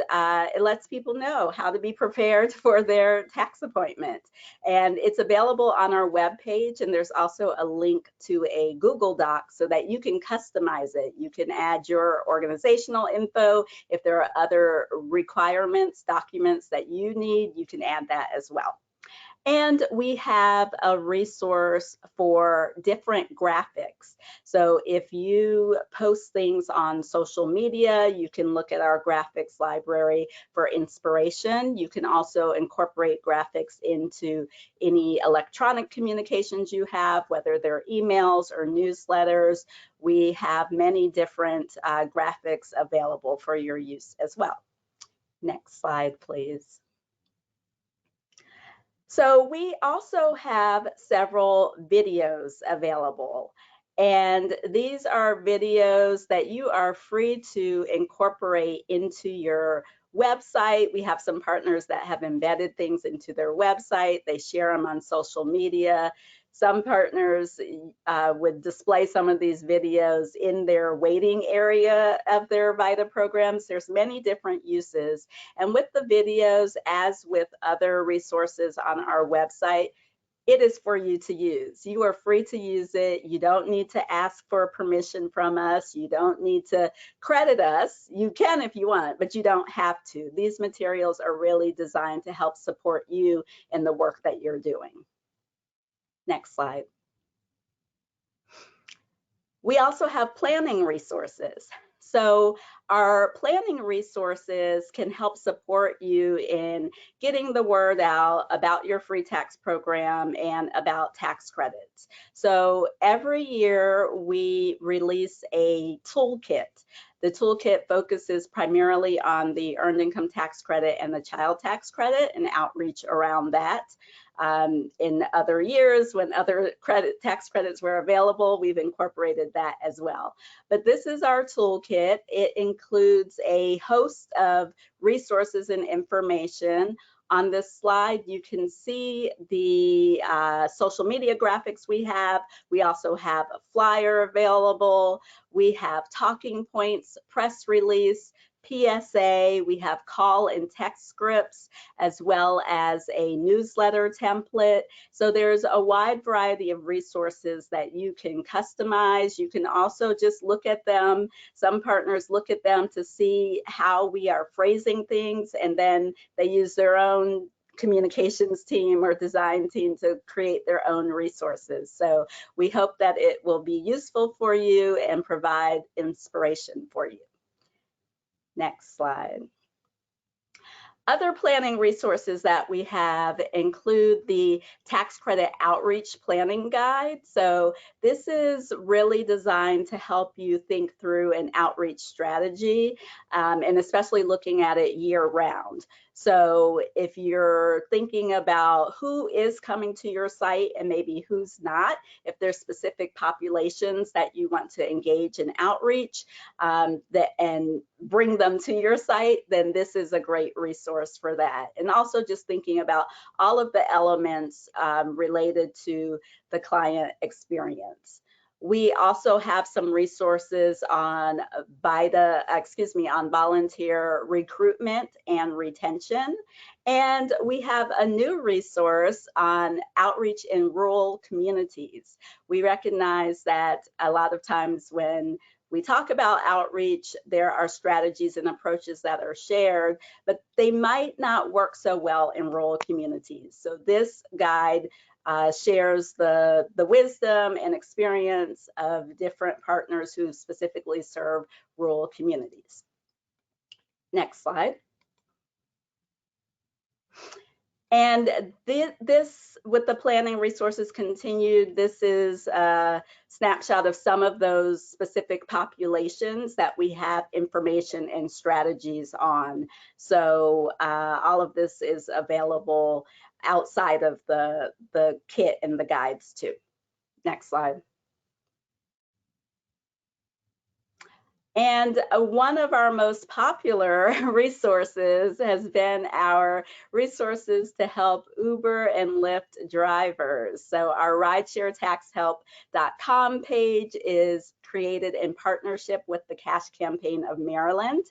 it lets people know how to be prepared for their tax appointment. And it's available on our webpage, and there's also a link to a Google Doc so that you can customize it. You can add your organizational info. If there are other requirements, documents that you need, you can add that as well. And we have a resource for different graphics. So if you post things on social media, you can look at our graphics library for inspiration. You can also incorporate graphics into any electronic communications you have, whether they're emails or newsletters. We have many different graphics available for your use as well. Next slide, please. So we also have several videos available, and these are videos that you are free to incorporate into your website. We have some partners that have embedded things into their website. They share them on social media. Some partners would display some of these videos in their waiting area of their VITA programs. There's many different uses. And with the videos, as with other resources on our website, it is for you to use. You are free to use it. You don't need to ask for permission from us. You don't need to credit us. You can if you want, but you don't have to. These materials are really designed to help support you in the work that you're doing. Next slide. We also have planning resources. So our planning resources can help support you in getting the word out about your free tax program and about tax credits. So every year we release a toolkit. The toolkit focuses primarily on the earned income tax credit and the child tax credit and outreach around that. In other years, when other tax credits were available, we've incorporated that as well. But this is our toolkit. It includes a host of resources and information. On this slide, you can see the social media graphics we have. We also have a flyer available. We have talking points, press release, PSA, we have call and text scripts, as well as a newsletter template. So there's a wide variety of resources that you can customize. You can also just look at them. Some partners look at them to see how we are phrasing things, and then they use their own communications team or design team to create their own resources. So we hope that it will be useful for you and provide inspiration for you. Next slide. Other planning resources that we have include the Tax Credit Outreach Planning Guide. So this is really designed to help you think through an outreach strategy, and especially looking at it year round. So if you're thinking about who is coming to your site and maybe who's not, if there's specific populations that you want to engage in outreach and bring them to your site, then this is a great resource for that. And also just thinking about all of the elements related to the client experience. We also have some resources on on volunteer recruitment and retention. And we have a new resource on outreach in rural communities. We recognize that a lot of times when we talk about outreach, there are strategies and approaches that are shared, but they might not work so well in rural communities. So this guide shares the wisdom and experience of different partners who specifically serve rural communities. Next slide. And this, with the planning resources continued, this is a snapshot of some of those specific populations that we have information and strategies on. So all of this is available outside of the kit and the guides too. Next slide. And one of our most popular resources has been our resources to help Uber and Lyft drivers. So our ridesharetaxhelp.com page is created in partnership with the Cash Campaign of Maryland.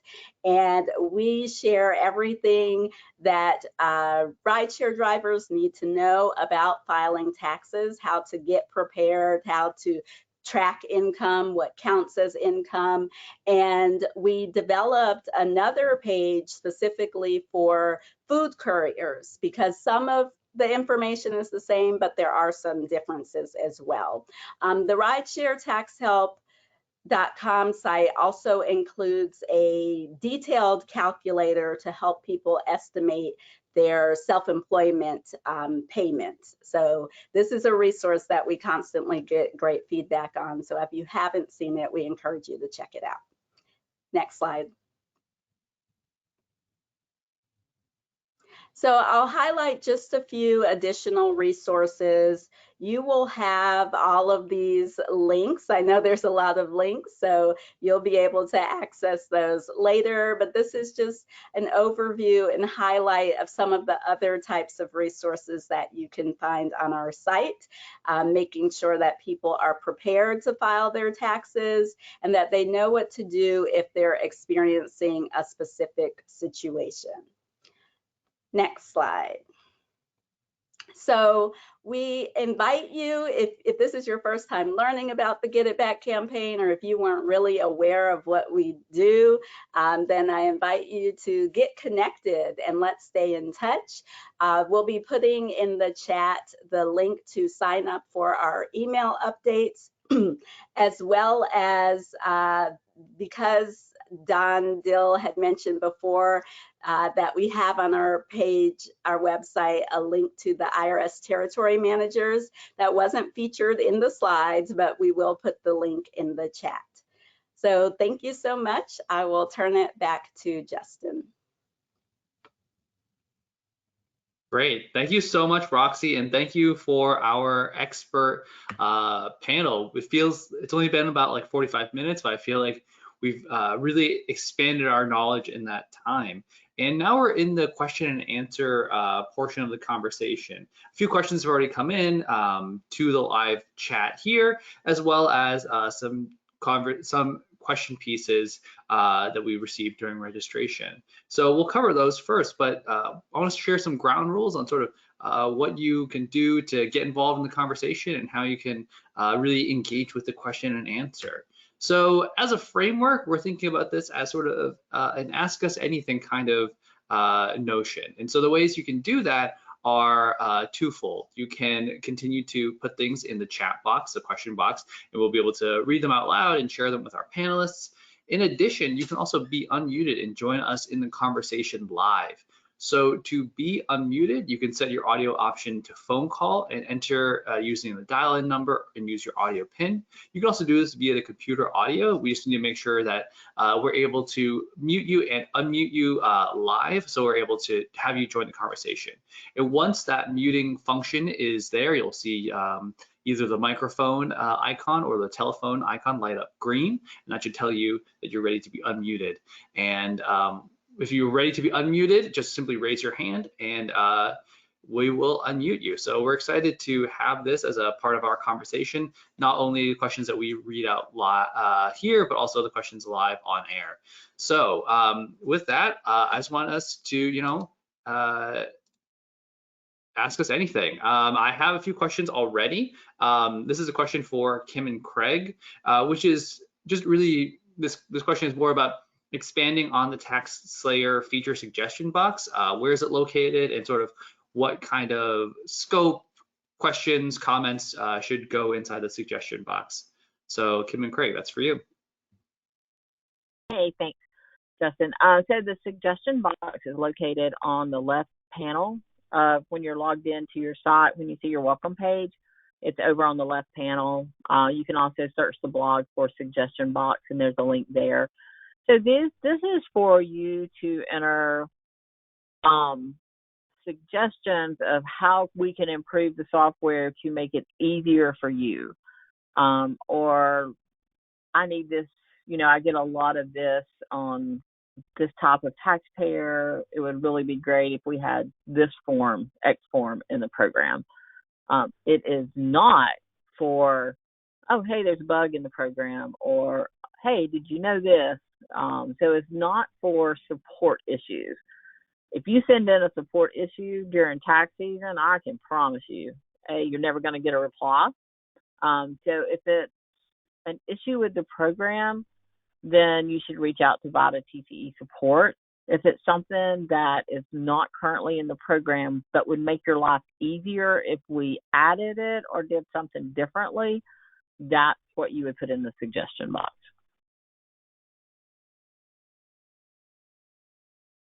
And we share everything that rideshare drivers need to know about filing taxes, how to get prepared, how to track income, what counts as income. And we developed another page specifically for food couriers because some of the information is the same, but there are some differences as well. The ridesharetaxhelp.com site also includes a detailed calculator to help people estimate their self-employment payments. So this is a resource that we constantly get great feedback on. So if you haven't seen it, we encourage you to check it out. Next slide. So I'll highlight just a few additional resources. You will have all of these links. I know there's a lot of links, so you'll be able to access those later, but this is just an overview and highlight of some of the other types of resources that you can find on our site, making sure that people are prepared to file their taxes and that they know what to do if they're experiencing a specific situation. Next slide. So we invite you, if this is your first time learning about the Get It Back campaign, or if you weren't really aware of what we do, then I invite you to get connected and let's stay in touch. We'll be putting in the chat the link to sign up for our email updates, as well as because Don Dill had mentioned before, that we have on our page, our website, a link to the IRS territory managers. That wasn't featured in the slides, but we will put the link in the chat. So thank you so much. I will turn it back to Justin. Great. Thank you so much, Roxy, and thank you for our expert panel. It's only been about like 45 minutes, but I feel like we've really expanded our knowledge in that time. And now we're in the question and answer portion of the conversation. A few questions have already come in to the live chat here, as well as some question pieces that we received during registration. So we'll cover those first, but I want to share some ground rules on sort of what you can do to get involved in the conversation and how you can really engage with the question and answer. So as a framework, we're thinking about this as sort of an ask us anything kind of notion. And so the ways you can do that are twofold. You can continue to put things in the chat box, the question box, and we'll be able to read them out loud and share them with our panelists. In addition, you can also be unmuted and join us in the conversation live. So to be unmuted, you can set your audio option to phone call and enter using the dial-in number and use your audio PIN. You can also do this via the computer audio. We just need to make sure that we're able to mute you and unmute you live, so we're able to have you join the conversation. And once that muting function is there, you'll see either the microphone icon or the telephone icon light up green, and that should tell you that you're ready to be unmuted. And if you're ready to be unmuted, just simply raise your hand and we will unmute you. So we're excited to have this as a part of our conversation, not only the questions that we read out here, but also the questions live on air. So with that, I just want us to, ask us anything. I have a few questions already. This is a question for Kim and Craig, which is just really, this question is more about expanding on the Tax Slayer feature suggestion box. Where is it located and sort of what kind of scope, questions, comments should go inside the suggestion box. So Kim and Craig, that's for you. Hey, thanks, Justin. So the suggestion box is located on the left panel when you're logged into your site. When you see your welcome page, it's over on the left panel. You can also search the blog for suggestion box, and there's a link there. So this is for you to enter suggestions of how we can improve the software to make it easier for you. Or I need this I get a lot of this on this type of taxpayer. It would really be great if we had this form, X form, in the program. It is not for, oh, hey, there's a bug in the program, or hey, did you know this? So it's not for support issues. If you send in a support issue during tax season, I can promise you, hey, you're never going to get a reply. So if it's an issue with the program, then you should reach out to VITA TCE support. If it's something that is not currently in the program but would make your life easier if we added it or did something differently, that's what you would put in the suggestion box.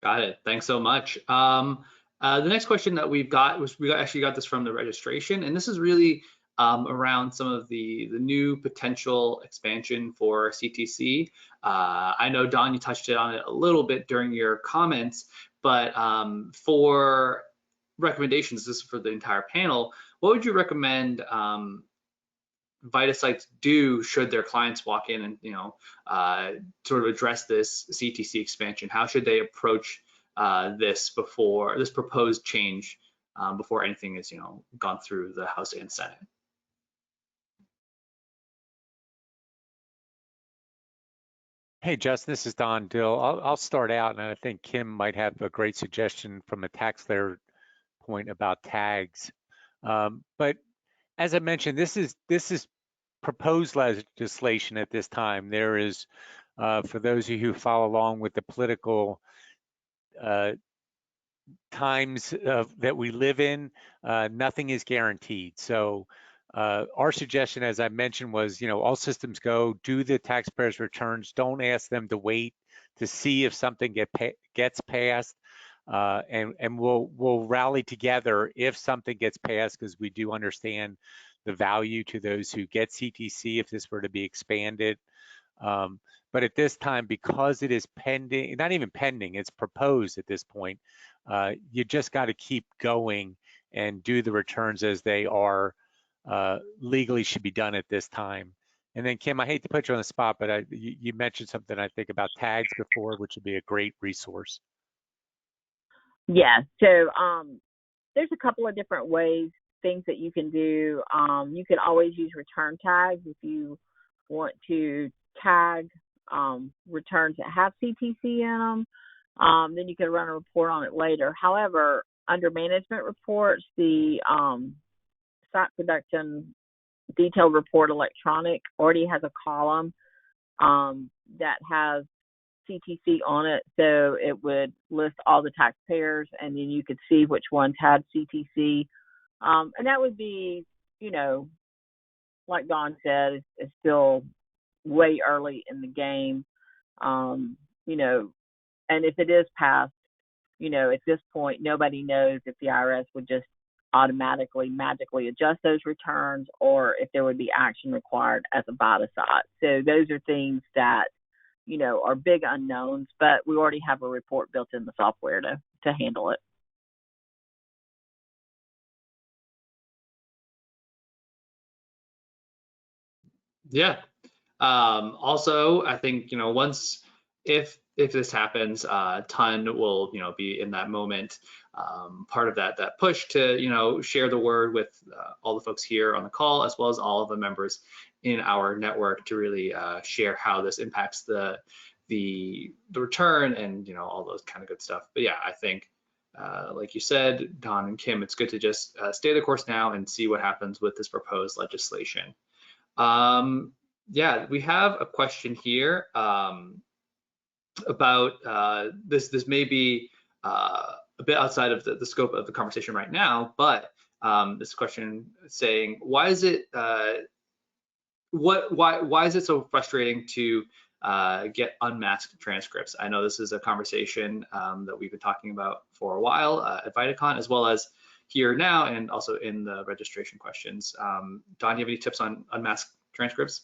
Got it. Thanks so much. The next question that we actually got this from the registration, and this is really around some of the new potential expansion for CTC. I know, Don, you touched on it a little bit during your comments, but for recommendations, this is for the entire panel, what would you recommend VITA sites do should their clients walk in and sort of address this CTC expansion? How should they approach this proposed change before anything is gone through the House and Senate? Hey, Justin, this is Don Dill. I'll start out, and I think Kim might have a great suggestion from a taxpayer point about tags. But as I mentioned, this is proposed legislation at this time. There is, for those of you who follow along with the political times that we live in, nothing is guaranteed. So our suggestion, as I mentioned, was, all systems go, do the taxpayers' returns, don't ask them to wait to see if something gets passed. And we'll rally together if something gets passed, because we do understand the value to those who get CTC if this were to be expanded. But at this time, because it is pending, not even pending, it's proposed at this point, you just got to keep going and do the returns as they are legally should be done at this time. And then, Kim, I hate to put you on the spot, but you mentioned something, I think, about tags before, which would be a great resource. Yeah, so there's a couple of different things that you can do. You can always use return tags if you want to tag returns that have CTC in them. Then you can run a report on it later. However, under management reports, the site production detailed report electronic already has a column that has CTC on it, so it would list all the taxpayers, and then you could see which ones had CTC. And that would be, like Don said, it's still way early in the game, and if it is passed, at this point, nobody knows if the IRS would just automatically, magically adjust those returns, or if there would be action required as a VITA site. So those are things that, are big unknowns, but we already have a report built in the software to handle it. Yeah. Also, I think, if this happens, TON will, be in that moment, part of that push to, share the word with all the folks here on the call, as well as all of the members in our network, to really share how this impacts the return and, all those kind of good stuff. But yeah, I think, like you said, Don and Kim, it's good to just stay the course now and see what happens with this proposed legislation. Yeah, we have a question here about this may be a bit outside of the scope of the conversation right now, but this question saying, why is it why is it so frustrating to get unmasked transcripts? I know this is a conversation that we've been talking about for a while at VitaCon, as well as here now, and also in the registration questions. Don, do you have any tips on unmasked transcripts?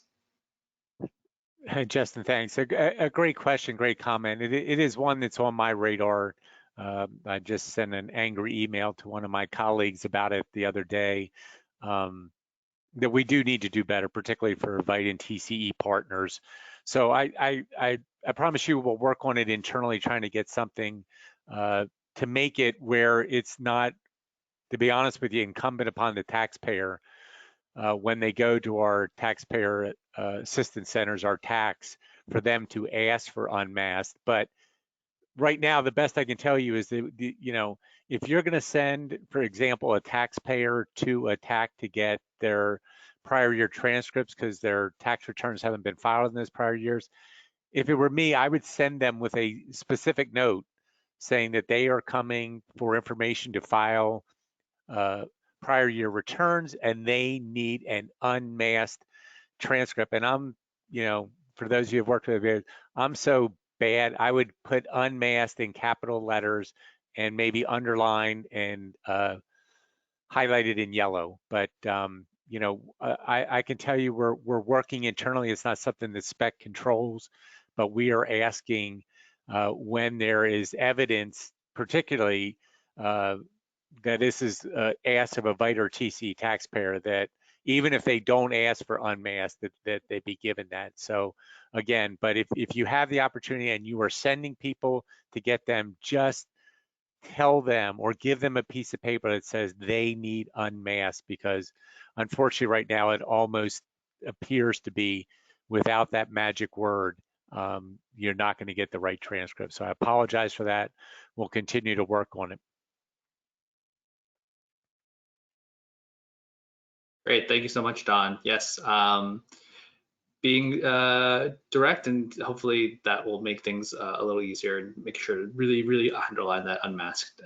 Hey, Justin, thanks. A great question, great comment. It is one that's on my radar. I just sent an angry email to one of my colleagues about it the other day. that we do need to do better, particularly for VITE and TCE partners. So I promise you we'll work on it internally, trying to get something to make it where it's not, to be honest with you, incumbent upon the taxpayer when they go to our taxpayer assistance centers, our tax, for them to ask for unmasked. But right now, the best I can tell you is that, you know, if you're going to send, for example, a taxpayer to a TAC to get their prior year transcripts because their tax returns haven't been filed in those prior years, if it were me, I would send them with a specific note saying that they are coming for information to file prior year returns and they need an unmasked transcript. And I'm, you know, for those of you who've worked with me, I'm so bad. I would put unmasked in capital letters and maybe underlined and highlighted in yellow. But you know, I can tell you we're working internally. It's not something that spec controls, but we are asking when there is evidence, particularly that this is asked of a VITE or TC taxpayer, that even if they don't ask for unmasked, that they be given that. So again, but if you have the opportunity and you are sending people to get them, just tell them or give them a piece of paper that says they need unmasked, because unfortunately right now it almost appears to be without that magic word, you're not going to get the right transcript. So I apologize for that. We'll continue to work on it. Great, thank you so much, Don. Yes, being direct, and hopefully that will make things a little easier and make sure to really underline that unmasked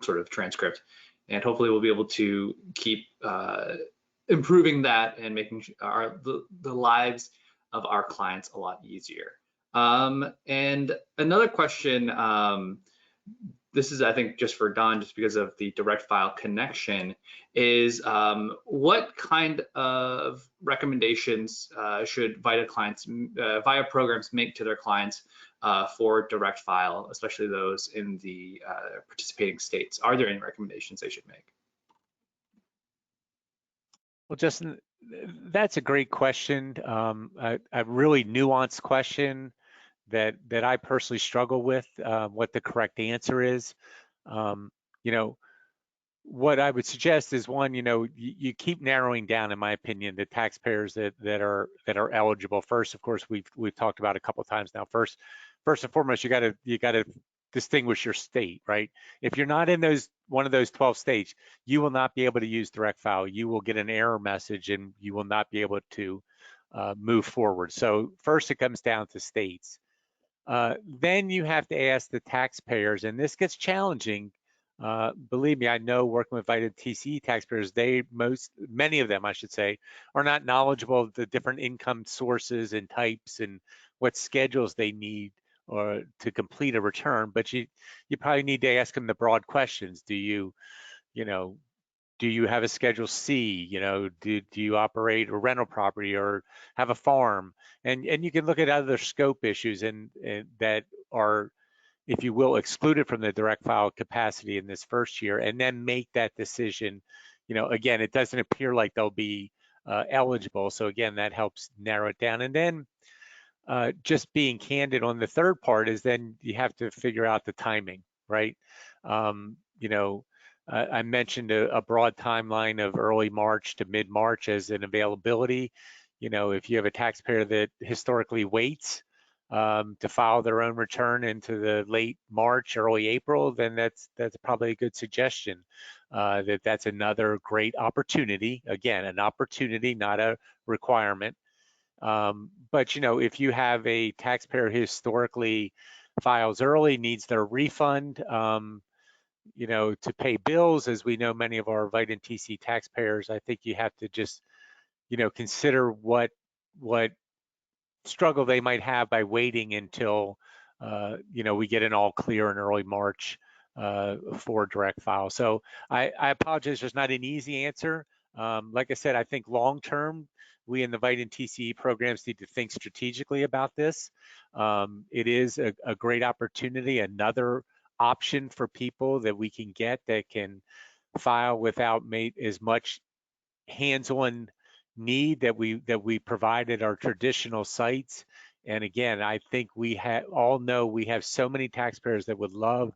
sort of transcript. And hopefully we'll be able to keep improving that and making the lives of our clients a lot easier. And another question, this is, I think, just for Don, just because of the direct file connection, is what kind of recommendations should VITA clients, VITA programs make to their clients for direct file, especially those in the participating states? Are there any recommendations they should make? Well, Justin, that's a great question, a really nuanced question that I personally struggle with what the correct answer is. You know, what I would suggest is, one, you know, you keep narrowing down, in my opinion, the taxpayers that are eligible. First, of course, we've talked about a couple of times now. First and foremost, you gotta distinguish your state, right? If you're not in one of those 12 states, you will not be able to use direct file. You will get an error message and you will not be able to move forward. So first, it comes down to states. Then you have to ask the taxpayers, and this gets challenging. Believe me, I know, working with VITA TCE taxpayers, many of them, I should say, are not knowledgeable of the different income sources and types and what schedules they need or to complete a return. But you probably need to ask them the broad questions. Do you have a Schedule C? You know, do you operate a rental property or have a farm? And you can look at other scope issues and that are, if you will, excluded from the direct file capacity in this first year, and then make that decision. You know, again, it doesn't appear like they'll be eligible. So again, that helps narrow it down. And then just being candid on the third part is then you have to figure out the timing, right? You know, I mentioned a broad timeline of early March to mid-March as an availability. You know, if you have a taxpayer that historically waits to file their own return into the late March, early April, then that's probably a good suggestion. That's another great opportunity. Again, an opportunity, not a requirement. But you know, if you have a taxpayer who historically files early, needs their refund, you know, to pay bills, as we know many of our VITA and TC taxpayers, I think you have to just, you know, consider what struggle they might have by waiting until, you know, we get an all clear in early March for direct file. So I apologize, there's not an easy answer. Like I said, I think long term, we in the VITA and TCE programs need to think strategically about this. It is a great opportunity, another option for people that we can get that can file without as much hands-on need that we provide at our traditional sites. And again, I think we all know we have so many taxpayers that would love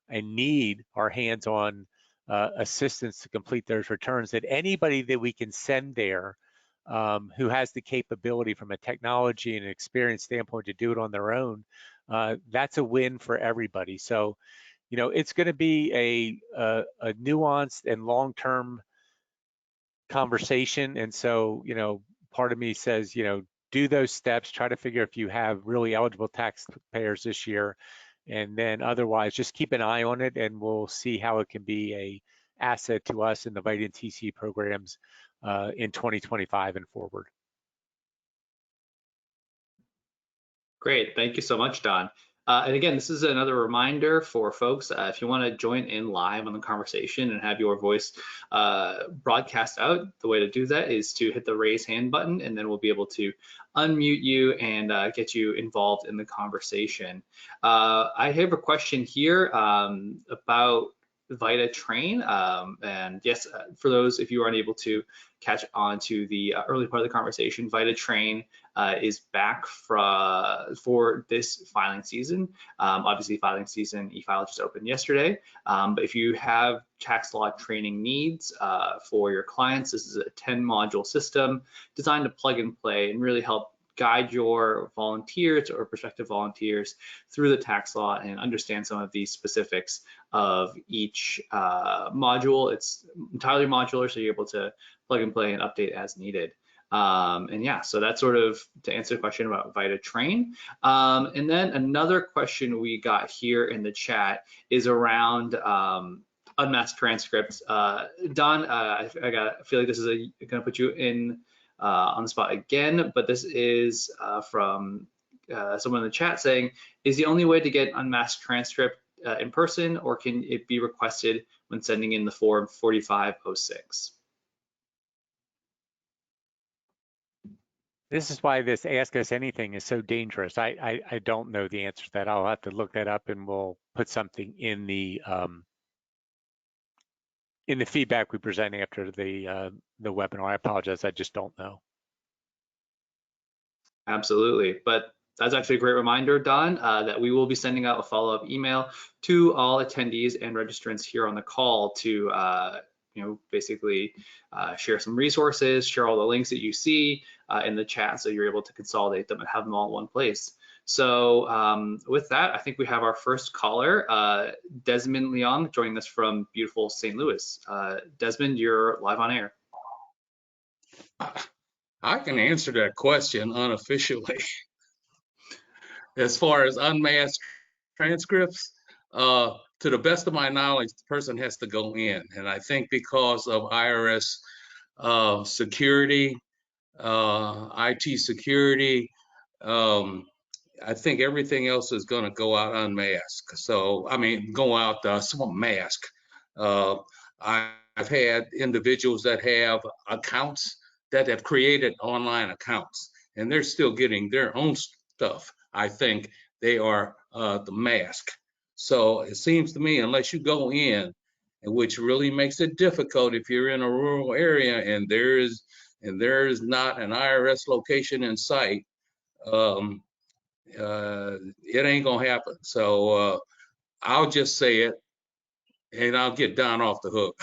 and need our hands-on assistance to complete those returns, that anybody that we can send there who has the capability from a technology and experience standpoint to do it on their own, that's a win for everybody. So, you know, it's going to be a nuanced and long-term conversation. And so, you know, part of me says, you know, do those steps, try to figure if you have really eligible taxpayers this year, and then otherwise just keep an eye on it, and we'll see how it can be a asset to us in the VITA and TC programs in 2025 and forward. Great, thank you so much, Don. And again, this is another reminder for folks, if you want to join in live on the conversation and have your voice broadcast out, the way to do that is to hit the raise hand button, and then we'll be able to unmute you and get you involved in the conversation. I have a question here about VITA Train. And yes, for those, if you are unable to catch on to the early part of the conversation, VITA Train is back for this filing season. Obviously, filing season e-file just opened yesterday. But if you have tax law training needs for your clients, this is a 10-module system designed to plug and play and really help guide your volunteers or prospective volunteers through the tax law and understand some of the specifics of each module. It's entirely modular, so you're able to plug and play and update as needed. And yeah, so that's sort of to answer the question about VITA Train. And then another question we got here in the chat is around unmasked transcripts. Don, I feel like this is going to put you in on the spot again, but this is from someone in the chat saying, is the only way to get unmasked transcript in person, or can it be requested when sending in the form 4506? This is why this Ask Us Anything is so dangerous. I don't know the answer to that. I'll have to look that up, and we'll put something in the feedback we present after the webinar. I apologize, I just don't know. Absolutely, but that's actually a great reminder, Don, that we will be sending out a follow-up email to all attendees and registrants here on the call to basically share some resources, share all the links that you see in the chat, so you're able to consolidate them and have them all in one place. So with that, I think we have our first caller, Desmond Leong, joining us from beautiful St. Louis. Desmond, you're live on air. I can answer that question unofficially. As far as unmasked transcripts, to the best of my knowledge, the person has to go in. And I think because of IRS security, IT security, I think everything else is going to go out unmasked. So, I mean, go out mask. I've had individuals that have accounts that have created online accounts, and they're still getting their own stuff. I think they are the mask. So it seems to me, unless you go in, which really makes it difficult if you're in a rural area and there is not an IRS location in sight, it ain't gonna happen. So I'll just say it, and I'll get Don off the hook.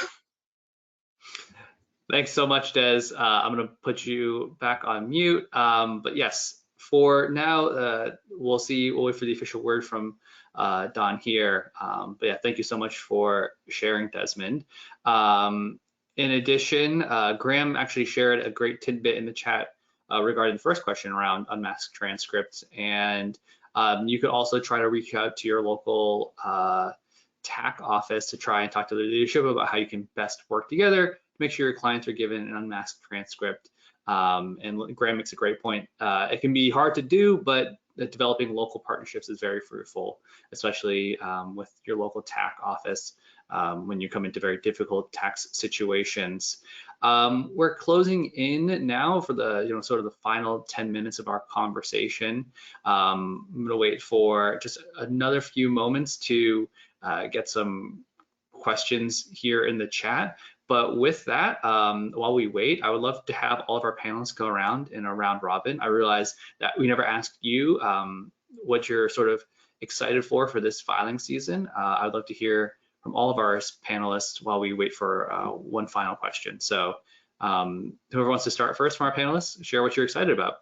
Thanks so much, Des. I'm going to put you back on mute. But yes, for now, we'll wait for the official word from Don here. But yeah, thank you so much for sharing, Desmond. In addition, Graham actually shared a great tidbit in the chat regarding the first question around unmasked transcripts. And you could also try to reach out to your local TAC office to try and talk to the leadership about how you can best work together to make sure your clients are given an unmasked transcript. And Graham makes a great point. It can be hard to do, but developing local partnerships is very fruitful, especially with your local TAC office when you come into very difficult tax situations. We're closing in now for the sort of the final 10 minutes of our conversation. I'm going to wait for just another few moments to get some questions here in the chat. But with that, while we wait, I would love to have all of our panelists go around in a round robin. I realize that we never asked you what you're sort of excited for this filing season. I'd love to hear from all of our panelists while we wait for one final question. So whoever wants to start first from our panelists, share what you're excited about.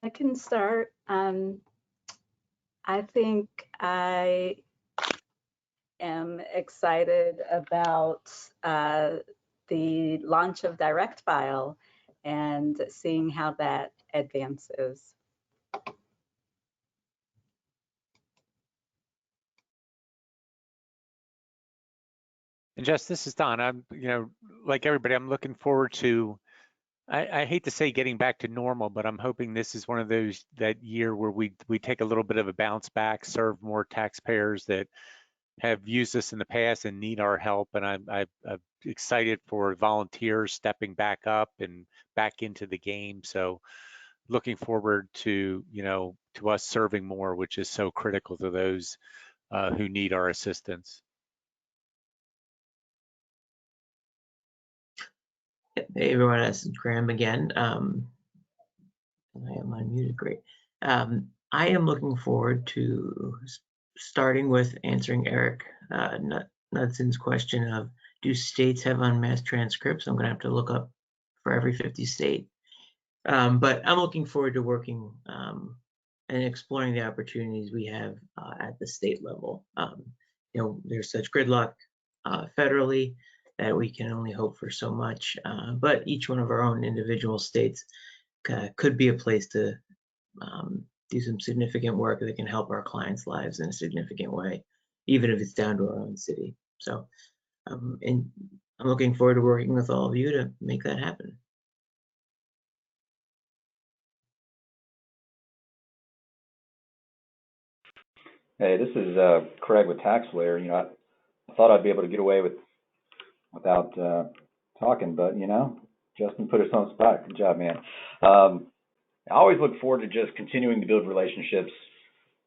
I can start. I think I am excited about the launch of Direct File and seeing how that advances. And Jess, this is Don. I'm, like everybody, I'm looking forward to, I hate to say getting back to normal, but I'm hoping this is one of those, that year where we take a little bit of a bounce back, serve more taxpayers that have used us in the past and need our help. And I'm excited for volunteers stepping back up and back into the game. So looking forward to, to us serving more, which is so critical to those who need our assistance. Hey everyone, this is Graham again. I am unmuted, great. I am looking forward to starting with answering Eric Nudson's question of, do states have unmasked transcripts? I'm gonna have to look up for every 50 state. But I'm looking forward to working and exploring the opportunities we have at the state level. There's such gridlock federally that we can only hope for so much, but each one of our own individual states could be a place to do some significant work that can help our clients' lives in a significant way, even if it's down to our own city. So, and I'm looking forward to working with all of you to make that happen. Hey, this is Craig with Taxpayer. I thought I'd be able to get away without talking, but Justin put us on the spot. Good job, man. I always look forward to just continuing to build relationships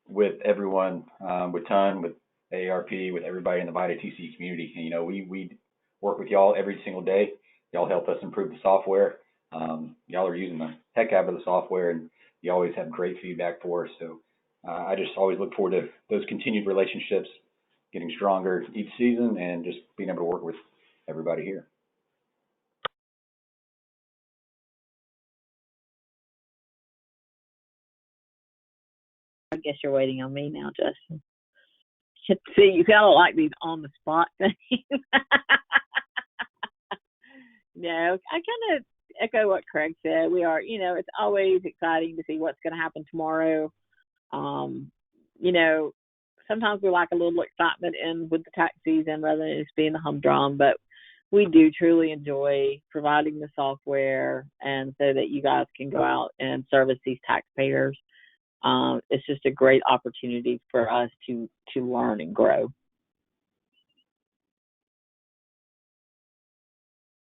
with everyone, with TON, with AARP, with everybody in the VITA TC community. And, we work with y'all every single day. Y'all help us improve the software. Y'all are using the heck out of the software, and you always have great feedback for us. So I just always look forward to those continued relationships getting stronger each season and just being able to work with everybody here. I guess you're waiting on me now, Justin. See, you kind of like these on the spot things. No, I kind of echo what Craig said. We are, it's always exciting to see what's going to happen tomorrow. Sometimes we like a little excitement in with the tax season rather than just being the humdrum, but we do truly enjoy providing the software and so that you guys can go out and service these taxpayers. It's just a great opportunity for us to learn and grow.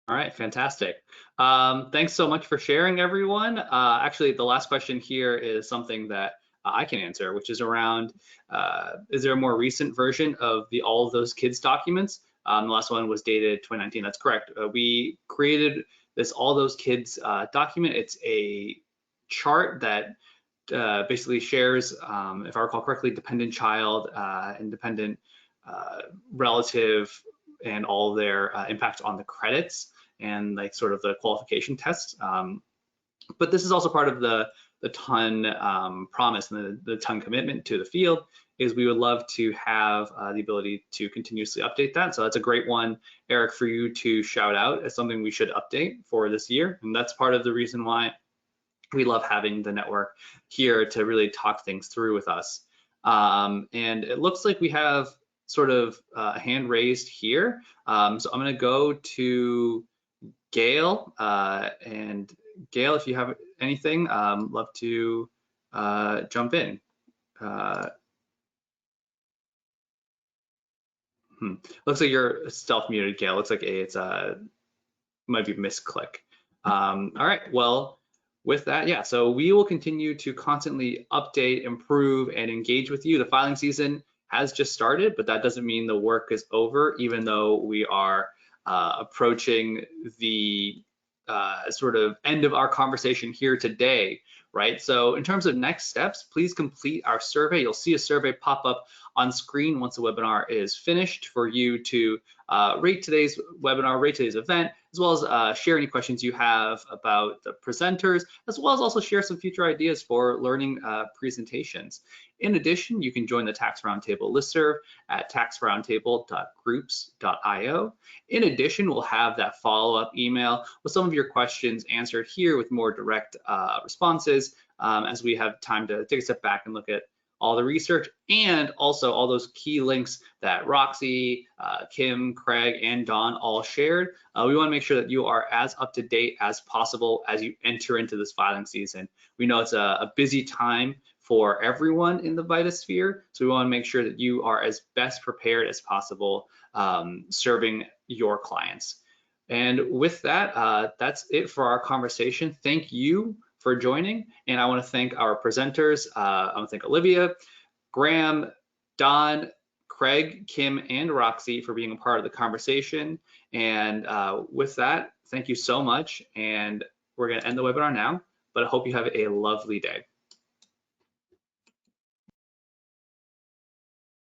All right, fantastic. Thanks so much for sharing, everyone. Actually, the last question here is something that I can answer, which is around, is there a more recent version of the All of Those Kids documents? The last one was dated 2019, that's correct. We created this All Those Kids document. It's a chart that basically shares, if I recall correctly, dependent child, independent relative, and all their impact on the credits and like sort of the qualification tests. But this is also part of the TON promise and the TON commitment to the field, is we would love to have the ability to continuously update that. So that's a great one, Eric, for you to shout out as something we should update for this year. And that's part of the reason why we love having the network here to really talk things through with us. And it looks like we have sort of a hand raised here. So I'm going to go to Gail. And Gail, if you have anything, love to jump in. Looks like you're self-muted, Gail. Looks like it's might be misclick. All right, well, with that, yeah, so we will continue to constantly update, improve, and engage with you. The filing season has just started, but that doesn't mean the work is over, even though we are approaching the sort of end of our conversation here today, right? So in terms of next steps, please complete our survey. You'll see a survey pop up on screen once the webinar is finished for you to rate today's webinar, rate today's event, as well as share any questions you have about the presenters, as well as also share some future ideas for learning presentations. In addition, you can join the Tax Roundtable listserv at taxroundtable.groups.io. In addition, we'll have that follow-up email with some of your questions answered here with more direct responses as we have time to take a step back and look at all the research and also all those key links that Roxy, Kim, Craig, and Don all shared. We want to make sure that you are as up to date as possible as you enter into this filing season. We know it's a busy time for everyone in the Vitasphere, so we want to make sure that you are as best prepared as possible serving your clients. And with that, that's it for our conversation. Thank you for joining, and I want to thank our presenters. I want to thank Olivia, Graham, Don, Craig, Kim, and Roxy for being a part of the conversation. And with that, thank you so much, and we're going to end the webinar now, but I hope you have a lovely day.